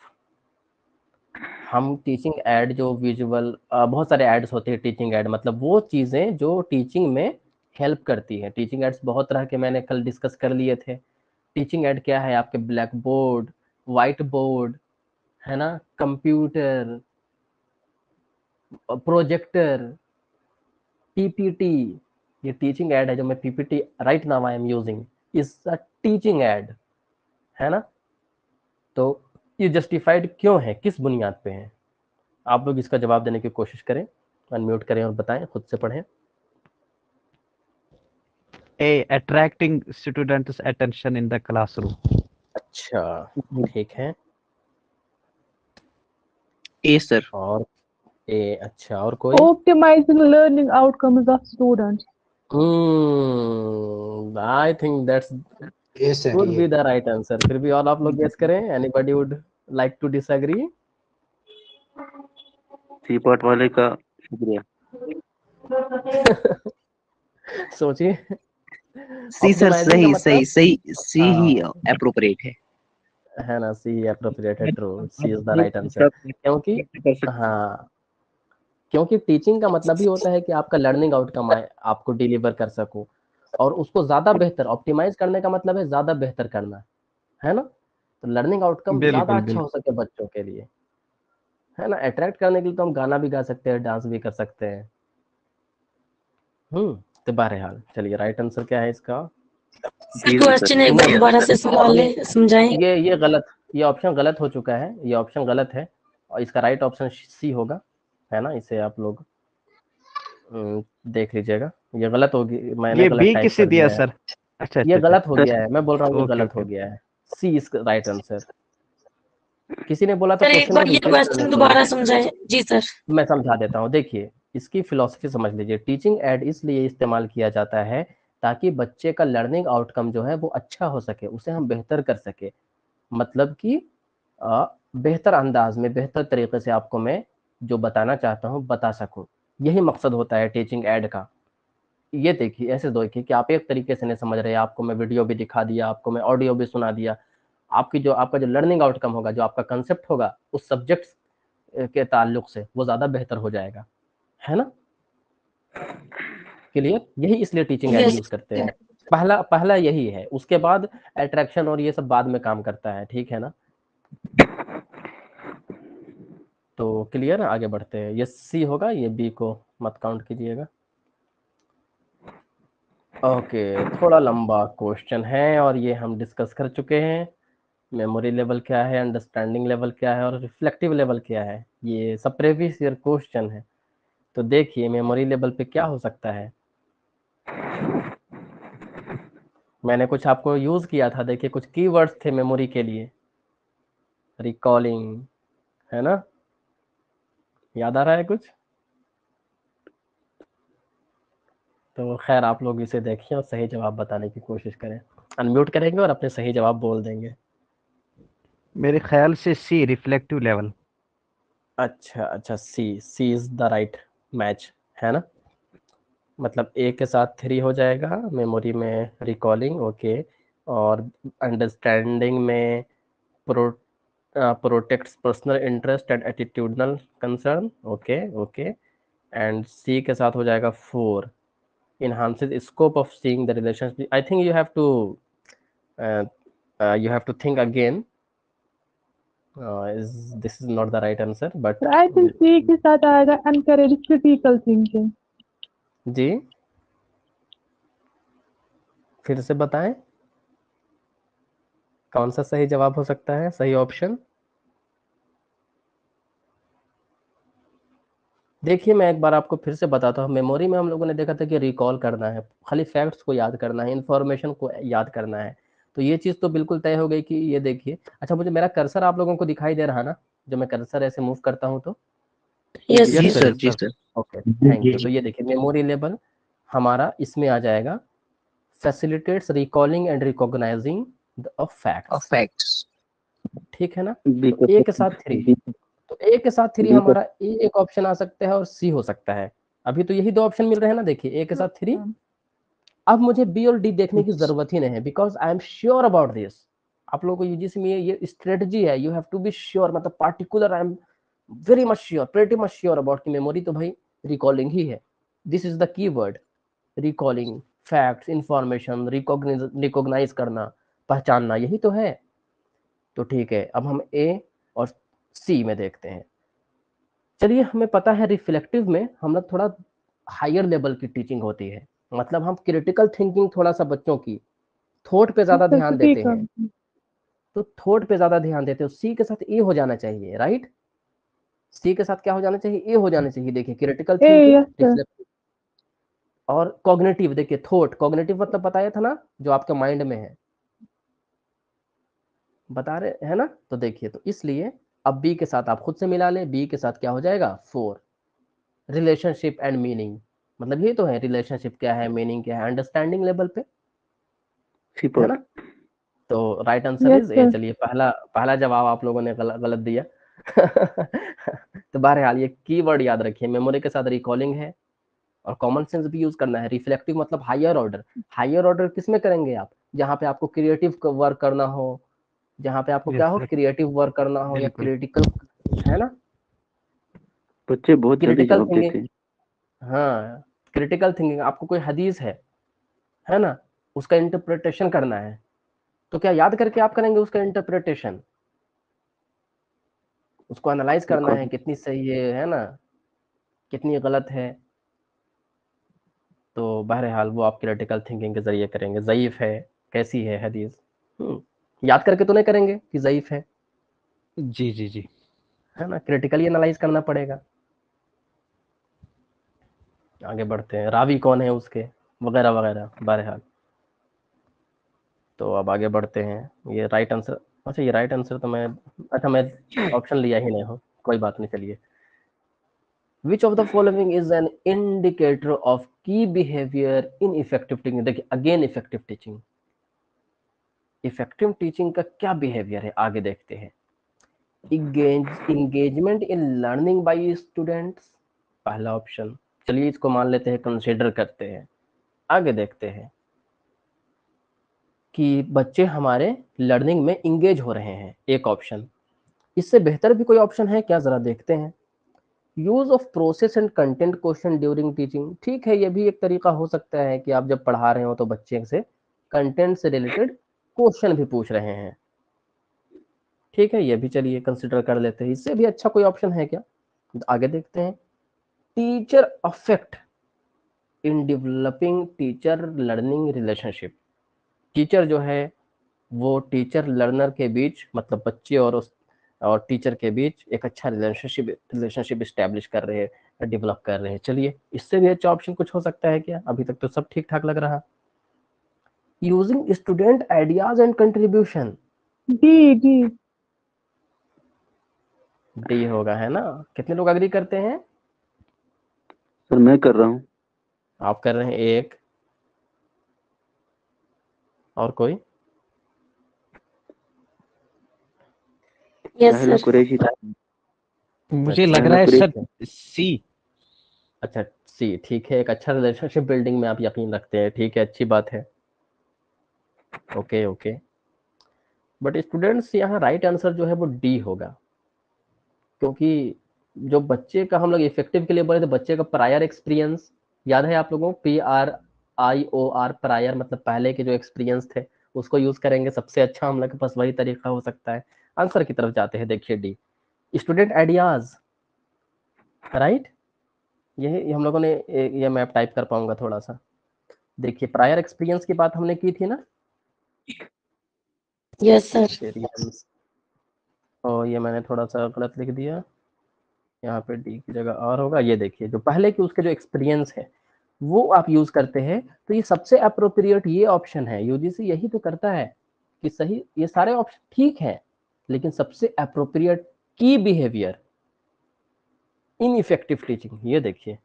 Speaker 2: हम टीचिंग एड जो विजुअल बहुत सारे एड्स होते हैं, टीचिंग एड मतलब वो चीज़ें जो टीचिंग में हेल्प करती हैं। टीचिंग एड्स बहुत तरह के मैंने कल डिस्कस कर लिए थे। टीचिंग एड क्या है आपके? ब्लैक बोर्ड, व्हाइट बोर्ड, है ना, कंप्यूटर, प्रोजेक्टर, पीपीटी। ये टीचिंग एड है जो मैं PPT right now I am using is a teaching add, है ना। तो ये जस्टिफाइड क्यों है, किस बुनियाद पे है? आप लोग इसका जवाब देने की कोशिश करें, अनम्यूट करें और बताएं, खुद से पढ़ें।
Speaker 5: A, attracting students' attention in the classroom.
Speaker 2: अच्छा, ठीक है।
Speaker 7: ए सर।
Speaker 2: और ए, अच्छा, और कोई?
Speaker 6: Optimizing learning outcomes of students.
Speaker 2: I think that's
Speaker 8: ये सर
Speaker 2: could
Speaker 8: ये
Speaker 2: be the right answer। फिर भी और आप लोग गेस करें। anybody would like to disagree?
Speaker 1: C part वाले का शुक्रिया।
Speaker 2: सोचिए।
Speaker 7: सी सर,
Speaker 2: Optimizing का
Speaker 7: सही
Speaker 2: मतलब
Speaker 7: सही सही, सी ही अप्रोप्रिएट
Speaker 2: है ना, सी एप्रोप्रिएट है, true, C is the right answer. क्योंकि हाँ, क्योंकि टीचिंग का मतलब ही होता है कि आपका लर्निंग आउटकम आपको डिलीवर कर सको, और उसको ज्यादा बेहतर ऑप्टिमाइज करने का मतलब है ज्यादा बेहतर करना, है ना। तो लर्निंग आउटकम ज्यादा
Speaker 5: बिल्कुल
Speaker 2: अच्छा हो सके बच्चों के लिए, है ना। अट्रैक्ट करने के लिए तो हम गाना भी गा सकते हैं, डांस भी कर सकते हैं। तो बहरहाल चलिए, राइट आंसर क्या है इसका?
Speaker 3: क्वेश्चन एक बार दोबारा से सवाल ले समझाएं।
Speaker 2: ये गलत, ये ऑप्शन गलत हो चुका है, ये ऑप्शन गलत है, और इसका राइट ऑप्शन सी होगा, है ना। इसे आप लोग देख लीजिएगा, ये गलत होगी, मैंने
Speaker 5: ये
Speaker 2: गलत
Speaker 5: बी
Speaker 2: टाइप
Speaker 5: किससे
Speaker 2: कर
Speaker 5: दिया
Speaker 2: दिया है।
Speaker 5: सर? अच्छा
Speaker 2: ये
Speaker 5: अच्छा
Speaker 2: गलत हो गया है, मैं बोल रहा हूँ ये
Speaker 5: ओके,
Speaker 2: गलत
Speaker 5: ओके।
Speaker 2: हो गया है। सी इज राइट आंसर। किसी ने बोला तो
Speaker 3: सर एक
Speaker 2: क्वेश्चन
Speaker 3: बार
Speaker 2: को
Speaker 3: ये
Speaker 2: रिपीट करने
Speaker 3: क्वेश्चन
Speaker 2: को।
Speaker 3: दोबारा समझाएं। जी सर।
Speaker 2: मैं समझा देता हूँ, देखिए इसकी फिलॉसफी समझ लीजिए। टीचिंग एड इसलिए इस्तेमाल किया जाता है ताकि बच्चे का लर्निंग आउटकम जो है वो अच्छा हो सके, उसे हम बेहतर कर सके। मतलब कि बेहतर अंदाज में, बेहतर तरीके से आपको मैं जो बताना चाहता हूँ बता सकूँ, यही मकसद होता है टीचिंग एड का। ये देखिए, ऐसे देखिए कि आप एक तरीके से नहीं समझ रहे, आपको मैं वीडियो भी दिखा दिया, आपको मैं ऑडियो भी सुना दिया, आपका जो लर्निंग आउटकम होगा, जो आपका कंसेप्ट होगा उस सब्जेक्ट के ताल्लुक से, वो ज़्यादा बेहतर हो जाएगा, है ना। क्लियर? यही इसलिए टीचिंग एड यूज करते हैं। पहला यही है, उसके बाद अट्रैक्शन और ये सब बाद में काम करता है, ठीक है ना। तो क्लियर, आगे बढ़ते हैं। ये सी होगा, ये बी को मत काउंट कीजिएगा। ओके, थोड़ा लंबा क्वेश्चन है और ये हम डिस्कस कर चुके हैं। मेमोरी लेवल क्या है, अंडरस्टैंडिंग लेवल क्या है, और रिफ्लेक्टिव लेवल क्या है, ये सब प्रीवियस ईयर क्वेश्चन है। तो देखिए मेमोरी लेवल पे क्या हो सकता है। मैंने कुछ आपको यूज किया था, देखिए कुछ कीवर्ड्स थे मेमोरी के लिए, रिकॉलिंग, है ना। याद आ रहा है कुछ? तो खैर आप लोग इसे देखिए और सही जवाब बताने की कोशिश करें। अनम्यूट करेंगे और अपने सही जवाब बोल देंगे।
Speaker 5: मेरे ख्याल से सी, रिफ्लेक्टिव लेवल।
Speaker 2: अच्छा, सी इज द राइट मैच, है ना। मतलब ए के साथ 3 हो जाएगा, मेमोरी में रिकॉलिंग, ओके, और अंडरस्टैंडिंग में protects personal interest and attitudinal concern, okay, and C के साथ हो जाएगा 4, enhances scope of seeing the relationship। I think you have to think again। This is not the right answer, but
Speaker 6: I think C के साथ आएगा encourage critical thinking।
Speaker 2: जी फिर से बताएं, कौन सा सही जवाब हो सकता है, सही ऑप्शन? देखिए मैं एक बार आपको फिर से बताता हूँ। मेमोरी में हम लोगों ने देखा था कि रिकॉल करना है, खाली फैक्ट्स को याद करना है, इंफॉर्मेशन को याद करना है। तो ये चीज़ तो बिल्कुल तय हो गई कि ये देखिए, अच्छा मुझे मेरा कर्सर आप लोगों को दिखाई दे रहा ना, जो मैं कर्सर ऐसे मूव करता हूँ तो?
Speaker 3: यस
Speaker 7: जी
Speaker 3: सर।
Speaker 7: सर, जी सर।
Speaker 2: Okay, thank you. तो ये देखिए मेमोरी लेवल हमारा इसमें आ जाएगा, facilitates recalling and recognising the facts,
Speaker 7: facts.
Speaker 2: ठीक है ना।
Speaker 1: बी
Speaker 2: तो ए के साथ 3, तो ए के साथ 3 हमारा ए एक ऑप्शन आ सकता है और सी हो सकता है। अभी तो यही 2 ऑप्शन मिल रहे हैं ना, देखिए ए के साथ 3। अब मुझे बी और डी देखने की जरूरत ही नहीं है, because I am sure about this. आप लोगों को यूजीसी में ये स्ट्रेटजी है, you have to be sure, मतलब particular, I am very much sure, pretty much sure about कि मेमोरी तो भाई रिकॉलिंग ही है। This is the keyword, recalling, facts, information, recognise करना, पहचानना, यही तो है। तो ठीक है, अब हम ए और सी में देखते हैं। चलिए, हमें पता है रिफ्लेक्टिव में हम लोग थोड़ा हायर लेवल की टीचिंग होती है, मतलब हम क्रिटिकल थिंकिंग थोड़ा सा बच्चों की थॉट पे ज्यादा ध्यान देते हैं, तो थॉट पे ज्यादा ध्यान देते हो। सी के साथ ए हो जाना चाहिए, राइट? सी के साथ क्या हो जाना चाहिए? ए हो जाना चाहिए। देखिए, critical thinking,
Speaker 6: yes sir.
Speaker 2: Reflective और कॉग्निटिव। देखिए, थॉट, कॉग्निटिव मतलब बताया था ना, जो आपके माइंड में है, बता रहे है ना। तो देखिए, तो इसलिए अब बी के साथ आप खुद से मिला ले, बी के साथ क्या हो जाएगा? 4। रिलेशनशिप एंड मीनिंग, मतलब ये तो है, रिलेशनशिप क्या है, मीनिंग क्या है, अंडरस्टैंडिंग लेवल पे, है ना। तो right answer
Speaker 6: Yes
Speaker 2: is a.
Speaker 6: sir.
Speaker 2: चलिए, पहला पहला जवाब आप लोगों ने गलत दिया। तो बहरहाल ये कीवर्ड याद रखिए, मेमोरी के साथ रिकॉलिंग है और कॉमन सेंस भी यूज करना है। रिफ्लेक्टिव मतलब हायर ऑर्डर। हायर ऑर्डर किस में करेंगे आप? जहाँ पे आपको क्रिएटिव वर्क करना हो, जहाँ पे आपको क्या हो, क्रिएटिव वर्क करना हो, या क्रिटिकल, है ना।
Speaker 1: बच्चे बहुत जल्दी
Speaker 2: क्रिटिकल
Speaker 1: जवाब देते
Speaker 2: थिंकिंग,
Speaker 1: हैं।
Speaker 2: हाँ, क्रिटिकल थिंकिंग, आपको कोई हदीस है ना, उसका इंटरप्रिटेशन करना है, तो क्या याद करके आप करेंगे उसका इंटरप्रिटेशन? उसको एनालाइज करना है, कितनी सही है ना, कितनी गलत है। तो बहरहाल वो आप क्रिटिकल थिंकिंग के जरिए करेंगे। ज़यीफ है, कैसी है हदीस, याद करके तो नहीं करेंगे कि ज़यीफ है,
Speaker 5: जी जी जी।
Speaker 2: है ना, क्रिटिकली एनालाइज करना पड़ेगा। आगे बढ़ते हैं, रावी कौन है उसके, वगैरह वगैरह, बहरहाल। तो अब आगे बढ़ते हैं। ये राइट आंसर, अच्छा ये राइट आंसर तो मैं ऑप्शन लिया ही नहीं हूँ, कोई बात नहीं। चलिए, which of the following is an indicator of की बिहेवियर इन इफेक्टिव टीचिंग? देखिए, again effective teaching, effective teaching का क्या बिहेवियर है, आगे देखते हैं। Engagement in learning by students, पहला ऑप्शन। चलिए, इसको मान लेते हैं, कंसिडर करते हैं, आगे देखते हैं कि बच्चे हमारे लर्निंग में इंगेज हो रहे हैं, एक ऑप्शन। इससे बेहतर भी कोई ऑप्शन है क्या, जरा देखते हैं। Use of process and content question during teaching, ठीक है, ये भी एक तरीका हो सकता है कि आप जब पढ़ा रहे हो तो बच्चे से कंटेंट से रिलेटेड क्वेश्चन भी पूछ रहे हैं, ठीक है, ये भी चलिए कंसिडर कर लेते हैं। इससे भी अच्छा कोई ऑप्शन है क्या, आगे देखते हैं। Teacher affect in developing teacher learning relationship, teacher जो है वो टीचर लर्नर के बीच, मतलब बच्चे और टीचर के बीच एक अच्छा रिलेशनशिप इस्टेब्लिश कर रहे हैं, डेवलप कर रहे हैं। चलिए, इससे भी अच्छा ऑप्शन कुछ हो सकता है क्या, अभी तक तो सब ठीक ठाक लग रहा। Using student ideas and contribution,
Speaker 6: D.
Speaker 2: D होगा, है ना। कितने लोग अग्री करते हैं?
Speaker 1: सर मैं कर रहा हूँ।
Speaker 2: आप कर रहे हैं एक, और कोई?
Speaker 3: यस
Speaker 1: राहिला
Speaker 3: सर।
Speaker 1: कुरैशी।
Speaker 5: मुझे
Speaker 2: अच्छा,
Speaker 5: लग रहा है
Speaker 1: राहिला
Speaker 5: सर
Speaker 1: कुरैशी।
Speaker 5: सी।
Speaker 2: अच्छा, सी, ठीक है, एक अच्छा रिलेशनशिप बिल्डिंग में आप यकीन रखते हैं, ठीक है, अच्छी बात है। ओके ओके, बट स्टूडेंट्स यहाँ राइट आंसर जो है वो डी होगा, क्योंकि जो बच्चे का हम लोग इफेक्टिव के लिए बोले थे, बच्चे का प्रायर एक्सपीरियंस याद है आप लोगों को, PRIOR, प्रायर मतलब पहले के जो एक्सपीरियंस थे उसको यूज करेंगे, सबसे अच्छा हम लोग के पास वही तरीका हो सकता है। आंसर की तरफ जाते हैं, देखिए डी, स्टूडेंट आइडियाज, राइट। यही हम लोगों ने, ये मैं टाइप कर पाऊंगा थोड़ा सा। देखिए, प्रायर एक्सपीरियंस की बात हमने की थी ना,
Speaker 3: यस सर।
Speaker 2: एक्सपीरियंस, और ये मैंने थोड़ा सा गलत लिख दिया, यहाँ पे डी की जगह आर होगा। ये देखिए, जो पहले के उसके जो एक्सपीरियंस है वो आप यूज करते हैं, तो ये सबसे अप्रोप्रिएट ये ऑप्शन है। यूजीसी यही तो करता है कि सही, ये सारे ऑप्शन ठीक है, लेकिन सबसे अप्रोप्रिएट की बिहेवियर इन इफेक्टिव टीचिंग, ये देखिए।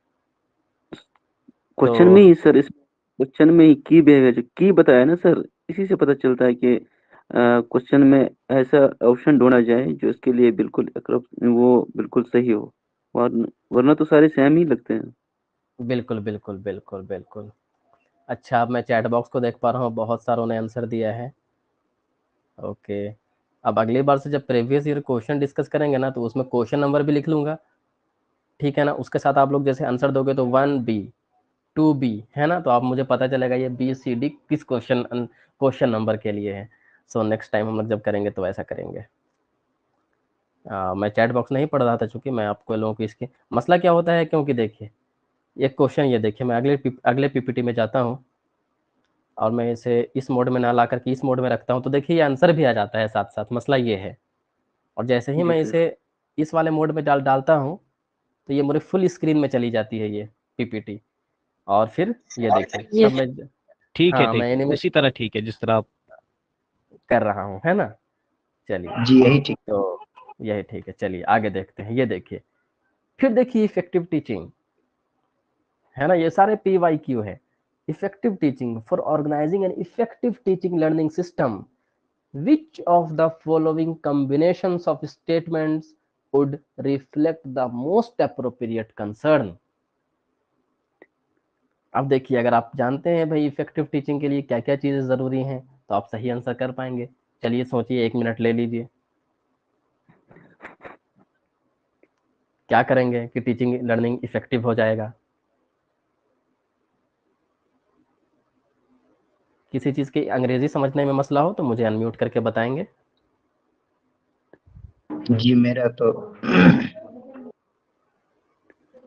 Speaker 1: क्वेश्चन
Speaker 2: तो
Speaker 1: में ही सर, इस क्वेश्चन में ही की बिहेवियर, जो की बताया ना सर, इसी से पता चलता है कि क्वेश्चन में ऐसा ऑप्शन ढूंढा जाए जो इसके लिए बिल्कुल वो बिल्कुल सही हो, वरना तो सारे सेम ही लगते हैं।
Speaker 2: बिल्कुल बिल्कुल बिल्कुल बिल्कुल। अच्छा, अब मैं चैट बॉक्स को देख पा रहा हूँ, बहुत सारों ने आंसर दिया है। ओके, अब अगली बार से जब प्रीवियस ईयर क्वेश्चन डिस्कस करेंगे ना, तो उसमें क्वेश्चन नंबर भी लिख लूंगा, ठीक है ना। उसके साथ आप लोग जैसे आंसर दोगे तो 1B 2B, है ना, तो आप मुझे पता चलेगा ये BCD किस क्वेश्चन नंबर के लिए है। सो नेक्स्ट टाइम हम लोग जब करेंगे तो ऐसा करेंगे। मैं चैट बॉक्स नहीं पढ़ रहा था, चूंकि मैं आपको लोगों को इसके मसला क्या होता है, क्योंकि देखिए एक क्वेश्चन ये देखिए, मैं अगले पीपीटी में जाता हूँ और मैं इसे इस मोड में ना ला करके इस मोड में रखता हूँ, तो देखिए ये आंसर भी आ जाता है साथ साथ, मसला ये है। और जैसे ही
Speaker 1: जी
Speaker 2: मैं
Speaker 1: सर।
Speaker 2: इसे इस वाले मोड में डालता हूँ तो ये मेरे फुल स्क्रीन में चली जाती है ये पीपीटी, और फिर ये देखिए
Speaker 3: ये
Speaker 2: अब मैं
Speaker 5: ठीक है,
Speaker 2: हाँ
Speaker 5: ठीक
Speaker 2: मैं
Speaker 5: है,
Speaker 2: एनिमेट
Speaker 5: उसी तरह ठीक है जिस तरह आप।
Speaker 2: कर रहा हूँ, है ना। चलिए
Speaker 7: जी यही ठीक।
Speaker 2: तो यही ठीक है, चलिए आगे देखते हैं। ये देखिए, फिर देखिए इफेक्टिव टीचिंग, है ना, ये सारे PYQ है। Effective teaching, for organising an effective teaching learning system, which of the following combinations of statements would reflect the most appropriate concern? अब देखिए, अगर आप जानते हैं भाई इफेक्टिव टीचिंग के लिए क्या क्या चीजें जरूरी हैं, तो आप सही आंसर कर पाएंगे। चलिए सोचिए, 1 मिनट ले लीजिए, क्या करेंगे कि टीचिंग लर्निंग इफेक्टिव हो जाएगा। किसी चीज की अंग्रेजी समझने में मसला हो तो मुझे अनम्यूट करके बताएंगे।
Speaker 7: जी मेरा तो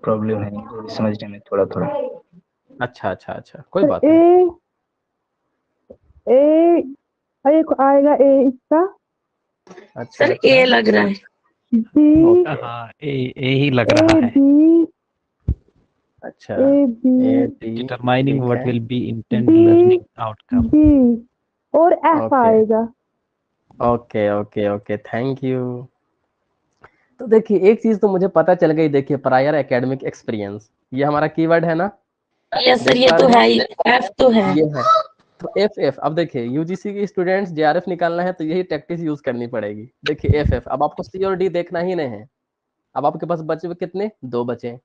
Speaker 7: प्रॉब्लम है इंग्लिश समझने में थोड़ा थोड़ा।
Speaker 2: अच्छा अच्छा अच्छा, कोई
Speaker 6: सर
Speaker 2: बात नहीं।
Speaker 6: ए अरे आएगा ए इसका।
Speaker 2: अच्छा
Speaker 3: सर
Speaker 2: अच्छा
Speaker 3: ए लग रहा है।
Speaker 6: बी
Speaker 2: ओके,
Speaker 5: हाँ, ए ही लग रहा
Speaker 6: ए
Speaker 5: है।
Speaker 6: बी
Speaker 2: अच्छा
Speaker 6: A B
Speaker 2: A T,
Speaker 5: determining
Speaker 2: ठीक
Speaker 5: व्हाट
Speaker 2: है,
Speaker 5: will be intend
Speaker 6: be
Speaker 5: learning outcome.
Speaker 6: B और एफ
Speaker 2: ओके
Speaker 6: आएगा।
Speaker 2: Okay okay okay, thank you. तो देखिए एक चीज तो मुझे पता चल गई, देखिए प्रायर एकेडमिक एक्सपीरियंस, ये हमारा कीवर्ड है ना,
Speaker 3: यस सर,
Speaker 2: देख
Speaker 3: ये
Speaker 2: पा
Speaker 3: तो
Speaker 2: रहे
Speaker 3: है
Speaker 2: हैं,
Speaker 3: ही, एफ तो है।
Speaker 2: ये है। तो एफ अब देखिए यूजीसी के स्टूडेंट्स JRF निकालना है तो यही टैक्टिस यूज करनी पड़ेगी। देखिए एफ अब आपको C और D देखना ही नहीं है। अब आपके पास बचे हुए कितने, 2 बचे।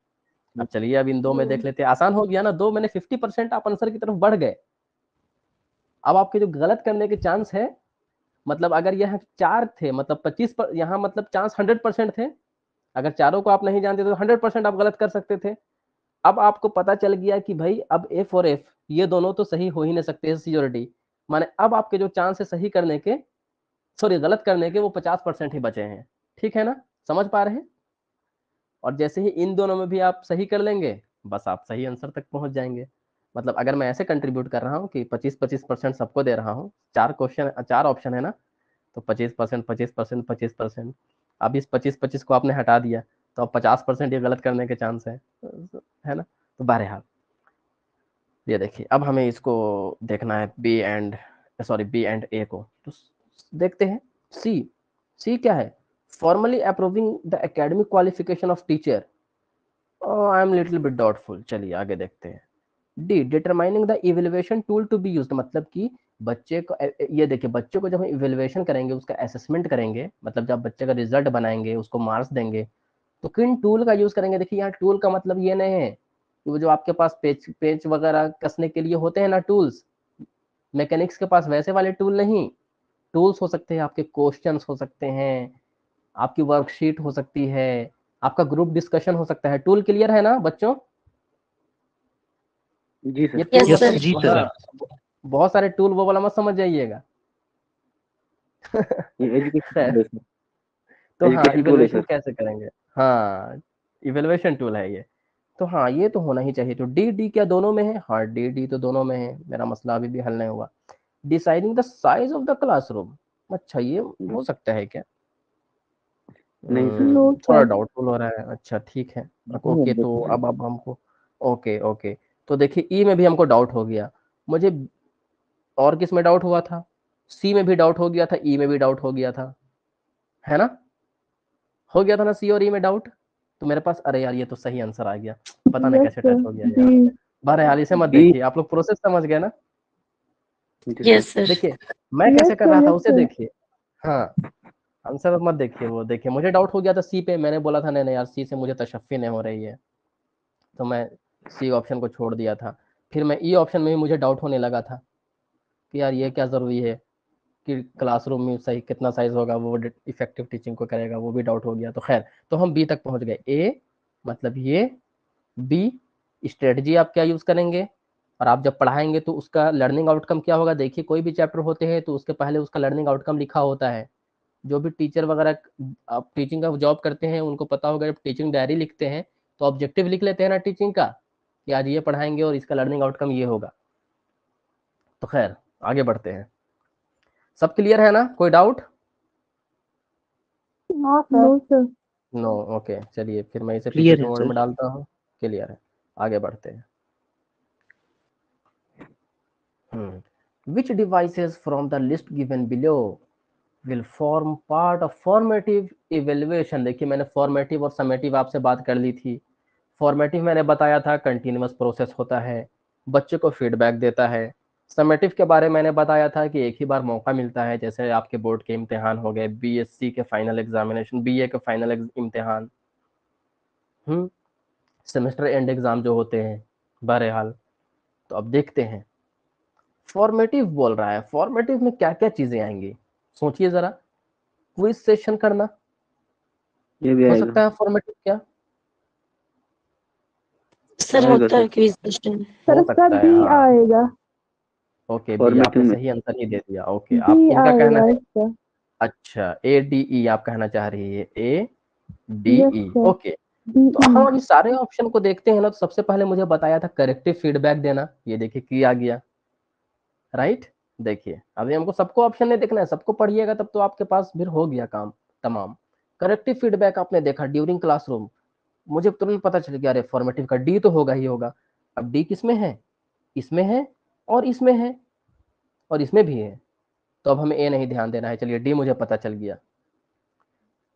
Speaker 2: अब चलिए अब इन 2 में देख लेते हैं, आसान हो गया ना, 2 मैंने 50% आप आंसर की तरफ बढ़ गए। अब आपके जो गलत करने के चांस है, मतलब अगर यह 4 थे, मतलब 25 पर, यहाँ मतलब चांस 100% थे। अगर चारों को आप नहीं जानते तो 100% आप गलत कर सकते थे। अब आपको पता चल गया कि भाई अब एफ और एफ ये दोनों तो सही हो ही नहीं सकते, C और D, माने अब आपके जो चांस है सही करने के, सॉरी गलत करने के, वो 50% ही बचे हैं। ठीक है ना, समझ पा रहे हैं। और जैसे ही इन दोनों में भी आप सही कर लेंगे, बस आप सही आंसर तक पहुंच जाएंगे। मतलब अगर मैं ऐसे कंट्रीब्यूट कर रहा हूँ कि 25-25% सबको दे रहा हूँ, 4 ऑप्शन है ना, तो 25%, 25%, 25%। अब इस 25-25 को आपने हटा दिया तो अब 50% ये गलत करने के चांस है ना। तो बहरहाल ये देखिए, अब हमें इसको देखना है बी एंड ए को, तो देखते हैं। सी क्या है, formally approving the academic qualification of teacher, I am little bit doubtful. चलिए आगे देखते हैं। D, determining the evaluation tool to be used, मतलब कि बच्चे को, ये देखिए बच्चे को जब हम इवेल्युएशन करेंगे, उसका असेसमेंट करेंगे, मतलब जब बच्चे का रिजल्ट बनाएंगे, उसको मार्क्स देंगे, तो किन टूल का यूज करेंगे। देखिए यहाँ टूल का मतलब ये नहीं है कि वो जो आपके पास पेच पेच वगैरह कसने के लिए होते हैं ना टूल्स, मैकेनिक्स के पास वैसे वाले टूल नहीं। टूल्स हो सकते हैं आपके, क्वेश्चंस हो सकते हैं, आपकी वर्कशीट हो सकती है, आपका ग्रुप डिस्कशन हो सकता है। टूल क्लियर है ना बच्चों।
Speaker 1: जी
Speaker 2: ये
Speaker 1: sir.
Speaker 2: Tool
Speaker 3: yes
Speaker 5: yes
Speaker 3: sir.
Speaker 5: जी
Speaker 2: मतलब,
Speaker 5: सर।
Speaker 2: हाँ, बहुत सारे टूल वो वाला मत समझ जाइएगा।
Speaker 1: ये एजुकेशन
Speaker 2: खैर,
Speaker 1: टूल है सर।
Speaker 2: तो हाँ
Speaker 1: एजुकेशन टूल है
Speaker 2: इवेल्युएशन
Speaker 1: सर।
Speaker 2: कैसे करेंगे, हाँ इवेल्युएशन टूल है ये। तो हाँ ये तो होना ही चाहिए। तो डी क्या दोनों में है, हाँ डी तो दोनों में है, मेरा मसला अभी भी हल नहीं हुआ। Deciding the size of the classroom, अच्छा ये हो सकता है क्या,
Speaker 1: नहीं सर।
Speaker 6: नो
Speaker 2: थोड़ा
Speaker 6: सर।
Speaker 2: डाउटफुल हो रहा है। अच्छा ठीक है,
Speaker 1: हाँ,
Speaker 2: ओके, तो
Speaker 1: बताइए।
Speaker 2: अब हमको, ओके ओके, तो देखिए ई में भी हमको डाउट हो गया मुझे, और किस में डाउट हुआ था, सी में भी डाउट हो गया था, ई में भी डाउट हो गया था, है ना, हो गया था ना सी और ई में डाउट। तो मेरे पास, अरे यार ये तो सही आंसर आ गया, पता नहीं
Speaker 6: यस
Speaker 2: कैसे
Speaker 6: सर।
Speaker 2: टच हो गया यार।
Speaker 6: जी
Speaker 2: बहरहाल इसे मत
Speaker 1: बी।
Speaker 2: देखिए, आप लोग प्रोसेस समझ गए ना।
Speaker 1: जी सर।
Speaker 3: Yes sir.
Speaker 2: देखिए मैं
Speaker 6: यस
Speaker 2: कैसे कर
Speaker 6: सर।
Speaker 2: रहा था
Speaker 6: यस
Speaker 2: उसे
Speaker 6: सर।
Speaker 2: देखिए, हाँ आंसर मत देखिए, वो देखिए मुझे डाउट हो गया था सी पे, मैंने बोला था नहीं नहीं यार सी से मुझे तशफ़ी नहीं हो रही है, तो मैं सी ऑप्शन को छोड़ दिया था। फिर मैं ई ऑप्शन में भी मुझे डाउट होने लगा था कि यार ये क्या ज़रूरी है कि क्लासरूम में सही कितना साइज होगा वो इफेक्टिव टीचिंग को करेगा, वो भी डाउट हो गया। तो खैर, तो हम बी तक पहुंच गए। ए मतलब ये, बी स्ट्रेटजी आप क्या यूज़ करेंगे, और आप जब पढ़ाएंगे तो उसका लर्निंग आउटकम क्या होगा। देखिए कोई भी चैप्टर होते हैं तो उसके पहले उसका लर्निंग आउटकम लिखा होता है। जो भी टीचर वगैरह आप टीचिंग का जॉब करते हैं उनको पता होगा, जब टीचिंग डायरी लिखते हैं तो ऑब्जेक्टिव लिख लेते हैं ना टीचिंग का, कि आज ये पढ़ाएंगे और इसका लर्निंग आउटकम ये होगा। तो खैर आगे बढ़ते हैं। सब क्लियर है ना, कोई doubt?
Speaker 6: No sir.
Speaker 2: No, okay चलिए फिर मैं इसे
Speaker 7: Clear
Speaker 2: पीपीटी
Speaker 7: है
Speaker 2: मोड
Speaker 7: सर।
Speaker 2: में डालता हूँ। क्लियर है, आगे बढ़ते हैं। Which devices from the list given below will form part of formative evaluation? देखिए मैंने formative और summative आपसे बात कर ली थी। formative मैंने बताया था कंटिन्यूअस प्रोसेस होता है, बच्चे को फीडबैक देता है। समेटिव के बारे में मैंने बताया था कि एक ही बार मौका मिलता है, जैसे आपके बोर्ड के इम्तिहान हो गए, बीएससी के फाइनल एग्जामिनेशन, बीए के फाइनल इम्तिहान, सेमेस्टर एंड एग्जाम जो होते हैं बहरहाल। तो अब देखते हैं फॉर्मेटिव बोल रहा है, फॉर्मेटिव में क्या क्या चीजें आएंगी, सोचिए जरा। क्विज सेशन करना
Speaker 1: ये भी
Speaker 2: हो
Speaker 1: आएगा।
Speaker 2: सकता है फॉर्मेटिव, क्या
Speaker 3: सर
Speaker 1: आएगा
Speaker 3: होता है
Speaker 1: सर।
Speaker 3: Quiz question.
Speaker 6: सर
Speaker 2: हो
Speaker 6: इसका
Speaker 2: सकता है?
Speaker 6: बी
Speaker 2: हाँ
Speaker 6: आएगा।
Speaker 2: ओके, बी
Speaker 1: फॉर्मेटिव
Speaker 2: आपने
Speaker 1: में
Speaker 2: सही आंसर ही दे दिया। ओके आप
Speaker 6: बी
Speaker 2: इनका कहना
Speaker 6: आएगा
Speaker 2: है,
Speaker 6: इसका।
Speaker 2: अच्छा ए डी ई आप कहना चाह रही है, A D
Speaker 6: yes
Speaker 2: E,
Speaker 6: sir.
Speaker 2: Okay.
Speaker 6: B
Speaker 2: तो हम अभी सारे ऑप्शन को देखते हैं ना, तो सबसे पहले मुझे बताया था करेक्टिव फीडबैक देना, ये देखिए की आ गया, राइट। देखिए अभी हमको सबको ऑप्शन नहीं देखना है, सबको पढ़िएगा तब तो आपके पास फिर हो गया काम तमाम। करेक्टिव फीडबैक आपने देखा ड्यूरिंग क्लासरूम, मुझे तुरंत पता चल गया अरे फॉर्मेटिव का डी तो होगा ही होगा। अब डी किसमें है, इसमें है और इसमें है और इसमें भी है, तो अब हमें ए नहीं ध्यान देना है, चलिए डी मुझे पता चल गया।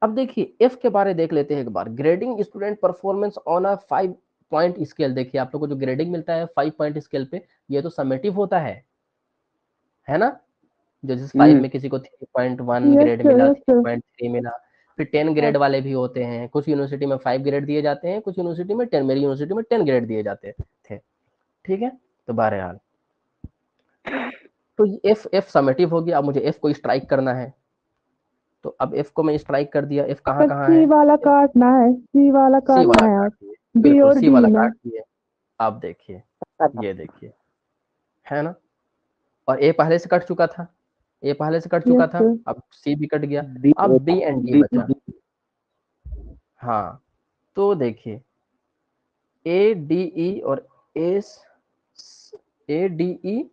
Speaker 2: अब देखिए एफ के बारे देख लेते हैं एक बार, grading student performance on a 5 point scale. देखिए आप लोग को जो ग्रेडिंग मिलता है 5 पॉइंट स्केल पे, ये तो समेटिव होता है ना। जैसे 5 में किसी को 3.1
Speaker 6: यस
Speaker 2: ग्रेड
Speaker 6: सर।
Speaker 2: मिला,
Speaker 6: यस सर।
Speaker 2: 3.3 मिला। फिर 10 ग्रेड वाले भी होते हैं, कुछ यूनिवर्सिटी में 5 ग्रेड दिए जाते हैं, कुछ यूनिवर्सिटी में 10, मेरी यूनिवर्सिटी में 10 ग्रेड दिए जाते थे, ठीक है। तो बहरहाल तो एफ एफ समेटिव हो गया। अब मुझे एफ को स्ट्राइक करना है, तो अब एफ को मैं स्ट्राइक कर दिया। एफ कहाँ
Speaker 6: सर
Speaker 2: कहाँ
Speaker 6: सी
Speaker 2: है,
Speaker 6: वाला काटना है, सी वाला
Speaker 2: सी
Speaker 6: काटना
Speaker 2: वाला
Speaker 6: है
Speaker 2: काट
Speaker 6: आप।
Speaker 2: दिए,
Speaker 6: बी
Speaker 2: बिल्कुल
Speaker 6: और
Speaker 2: सी
Speaker 6: डी
Speaker 2: वाला
Speaker 6: में।
Speaker 2: काट दिए। आप देखिए, ये देखिए, है ना। और ए पहले से कट चुका था, ए पहले से कट
Speaker 6: यस
Speaker 2: चुका था,
Speaker 6: सर।
Speaker 2: अब सी भी कट गया,
Speaker 1: डी
Speaker 2: अब बी एंड डी
Speaker 1: डी
Speaker 2: बचा। हाँ तो देखिए ए डी ई और एस, ए डी ई,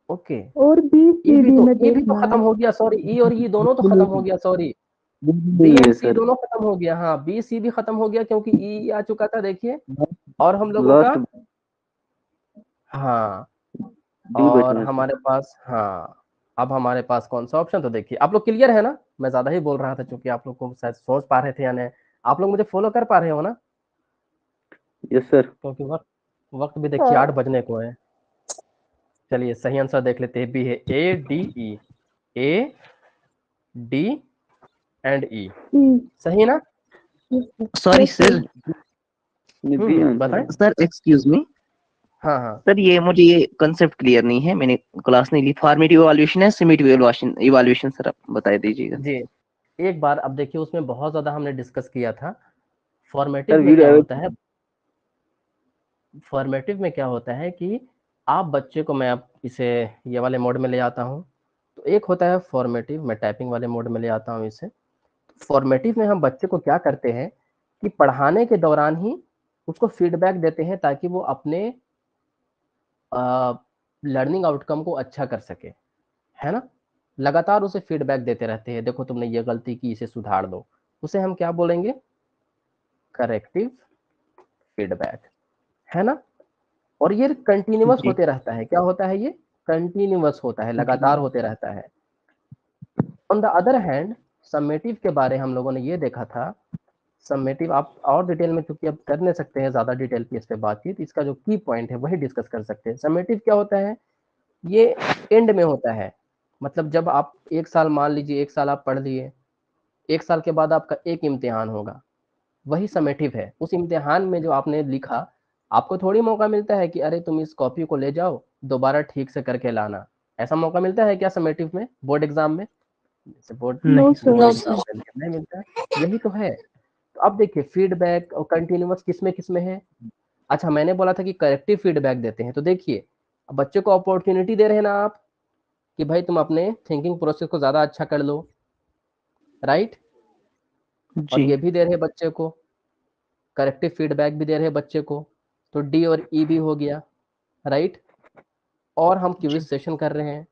Speaker 2: ओके।
Speaker 6: और बी
Speaker 2: ई
Speaker 6: सी
Speaker 2: भी
Speaker 6: डी
Speaker 2: तो
Speaker 6: में
Speaker 2: ई भी तो
Speaker 6: देखना
Speaker 2: खत्म
Speaker 6: है।
Speaker 2: हो गया, सॉरी ई और ई दोनों तो खत्म हो गया, सॉरी बी
Speaker 1: नहीं
Speaker 2: एंड
Speaker 1: है
Speaker 2: सी
Speaker 1: सर।
Speaker 2: दोनों खत्म हो गया। हाँ बी सी भी खत्म हो गया क्योंकि ई आ चुका था, देखिए। और हम लोगों का,
Speaker 1: लास्ट
Speaker 2: हाँ
Speaker 1: डी
Speaker 2: और
Speaker 1: बचना सर।
Speaker 2: हमारे पास, हाँ अब हमारे पास कौन सा ऑप्शन, तो देखिए आप लोग क्लियर है ना। मैं ज्यादा ही बोल रहा था क्योंकि आप लोग को शायद सोच पा रहे थे या नहीं। आप लोग मुझे फॉलो कर पा रहे हो ना,
Speaker 1: यस सर।
Speaker 2: क्योंकि वक्त वक्त भी देखिए 8 बजने को है। चलिए सही आंसर देख लेते हैं, बी है, A D E, A D and E, सही ना।
Speaker 7: Sorry sir.
Speaker 1: बी आंसर
Speaker 2: बताएं।
Speaker 1: है।
Speaker 7: Sir excuse me.
Speaker 2: हाँ हाँ
Speaker 7: सर ये मुझे ये कंसेप्ट क्लियर नहीं है, मैंने क्लास नहीं ली। फॉर्मेटिव इवैल्यूएशन है, समेटिव इवैल्यूएशन सर आप बता दीजिएगा।
Speaker 2: जी, एक बार अब देखिए उसमें बहुत ज्यादा हमने डिस्कस किया था।
Speaker 1: सर
Speaker 2: फॉर्मेटिव में क्या
Speaker 1: वीडियो
Speaker 2: होता है, फॉर्मेटिव में क्या होता है कि आप बच्चे को, मैं अब इसे ये वाले मोड में ले आता हूँ। तो एक होता है फॉर्मेटिव, मैं टाइपिंग वाले मोड में ले आता हूँ इसे। फॉर्मेटिव में हम बच्चे को क्या करते हैं कि पढ़ाने के दौरान ही उसको फीडबैक देते हैं ताकि वो अपने लर्निंग आउटकम को अच्छा कर सके, है ना। लगातार उसे फीडबैक देते रहते हैं, देखो तुमने ये गलती की, इसे सुधार दो। उसे हम क्या बोलेंगे, करेक्टिव फीडबैक, है ना। और ये कंटिन्यूअस
Speaker 7: जी
Speaker 2: होते रहता है, क्या होता है, ये कंटिन्यूअस होता है, लगातार होते रहता है। On the other hand summative के बारे हम लोगों ने ये देखा था, समेटिव आप और डिटेल में, चूंकि अब कर नहीं सकते हैं ज्यादा डिटेल की इस पे बातचीत, इसका जो की पॉइंट है वही डिस्कस कर सकते हैं। समेटिव क्या होता है, ये एंड में होता है, मतलब जब आप एक साल, मान लीजिए एक साल आप पढ़ लिए, एक साल के बाद आपका एक इम्तिहान होगा, वही समेटिव है। उस इम्तिहान में जो आपने लिखा, आपको थोड़ी मौका मिलता है कि अरे तुम इस कॉपी को ले जाओ दोबारा ठीक से करके लाना, ऐसा मौका मिलता है क्या समेटिव में, बोर्ड एग्जाम में, जैसे बोर्ड
Speaker 6: नो
Speaker 7: नहीं
Speaker 2: board
Speaker 3: no
Speaker 6: sir.
Speaker 2: Exam
Speaker 3: sir.
Speaker 2: में नहीं मिलता है, यही तो है। तो अब देखिए फीडबैक और कंटिन्यूअस किस में है, अच्छा, मैंने बोला था कि करेक्टिव फीडबैक देते हैं, तो देखिए अब बच्चे को अपॉर्चुनिटी दे रहे हैं ना आप कि भाई तुम अपने थिंकिंग प्रोसेस को ज्यादा अच्छा कर लो, राइट? और
Speaker 7: जी
Speaker 2: ये भी दे रहे हैं बच्चे को, करेक्टिव फीडबैक भी दे रहे हैं बच्चे को, तो डी और ई भी हो गया, राइट? और हम क्विज सेशन कर रहे हैं,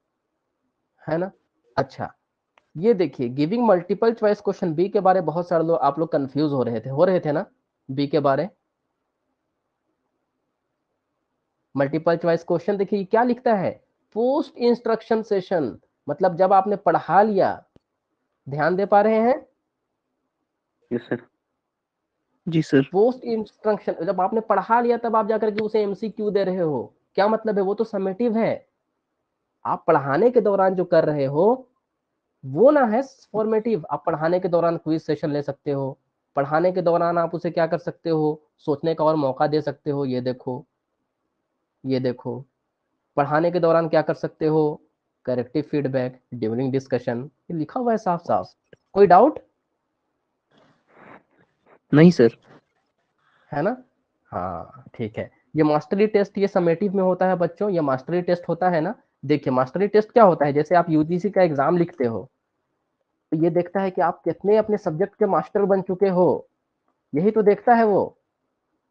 Speaker 2: है ना? अच्छा, ये देखिए giving multiple choice question, B के बारे बहुत सारे लोग आप लोग कंफ्यूज हो रहे थे ना बी के बारे। मल्टीपल चॉइस क्वेश्चन देखिए क्या लिखता है, पोस्ट इंस्ट्रक्शन सेशन, मतलब जब आपने पढ़ा लिया, ध्यान दे पा रहे हैं?
Speaker 1: Yes sir.
Speaker 7: जी सर।
Speaker 2: पोस्ट इंस्ट्रक्शन जब आपने पढ़ा लिया तब आप जाकर के उसे एमसीक्यू दे रहे हो, क्या मतलब है? वो तो समेटिव है। आप पढ़ाने के दौरान जो कर रहे हो वो ना है फॉर्मेटिव। आप पढ़ाने के दौरान क्विज सेशन ले सकते हो, पढ़ाने के दौरान आप उसे क्या कर सकते हो, सोचने का और मौका दे सकते हो। ये देखो, ये देखो, पढ़ाने के दौरान क्या कर सकते हो, करेक्टिव फीडबैक ड्यूरिंग डिस्कशन, ये लिखा हुआ है साफ साफ। कोई डाउट?
Speaker 7: नहीं सर।
Speaker 2: है ना? हाँ ठीक है। ये मास्टरी टेस्ट ये समेटिव में होता है बच्चों, ये मास्टरी टेस्ट होता है ना। देखिए मास्टरी टेस्ट क्या होता है, जैसे आप यूजीसी का एग्जाम लिखते हो तो ये देखता है कि आप कितने अपने सब्जेक्ट के मास्टर बन चुके हो, यही तो देखता है वो।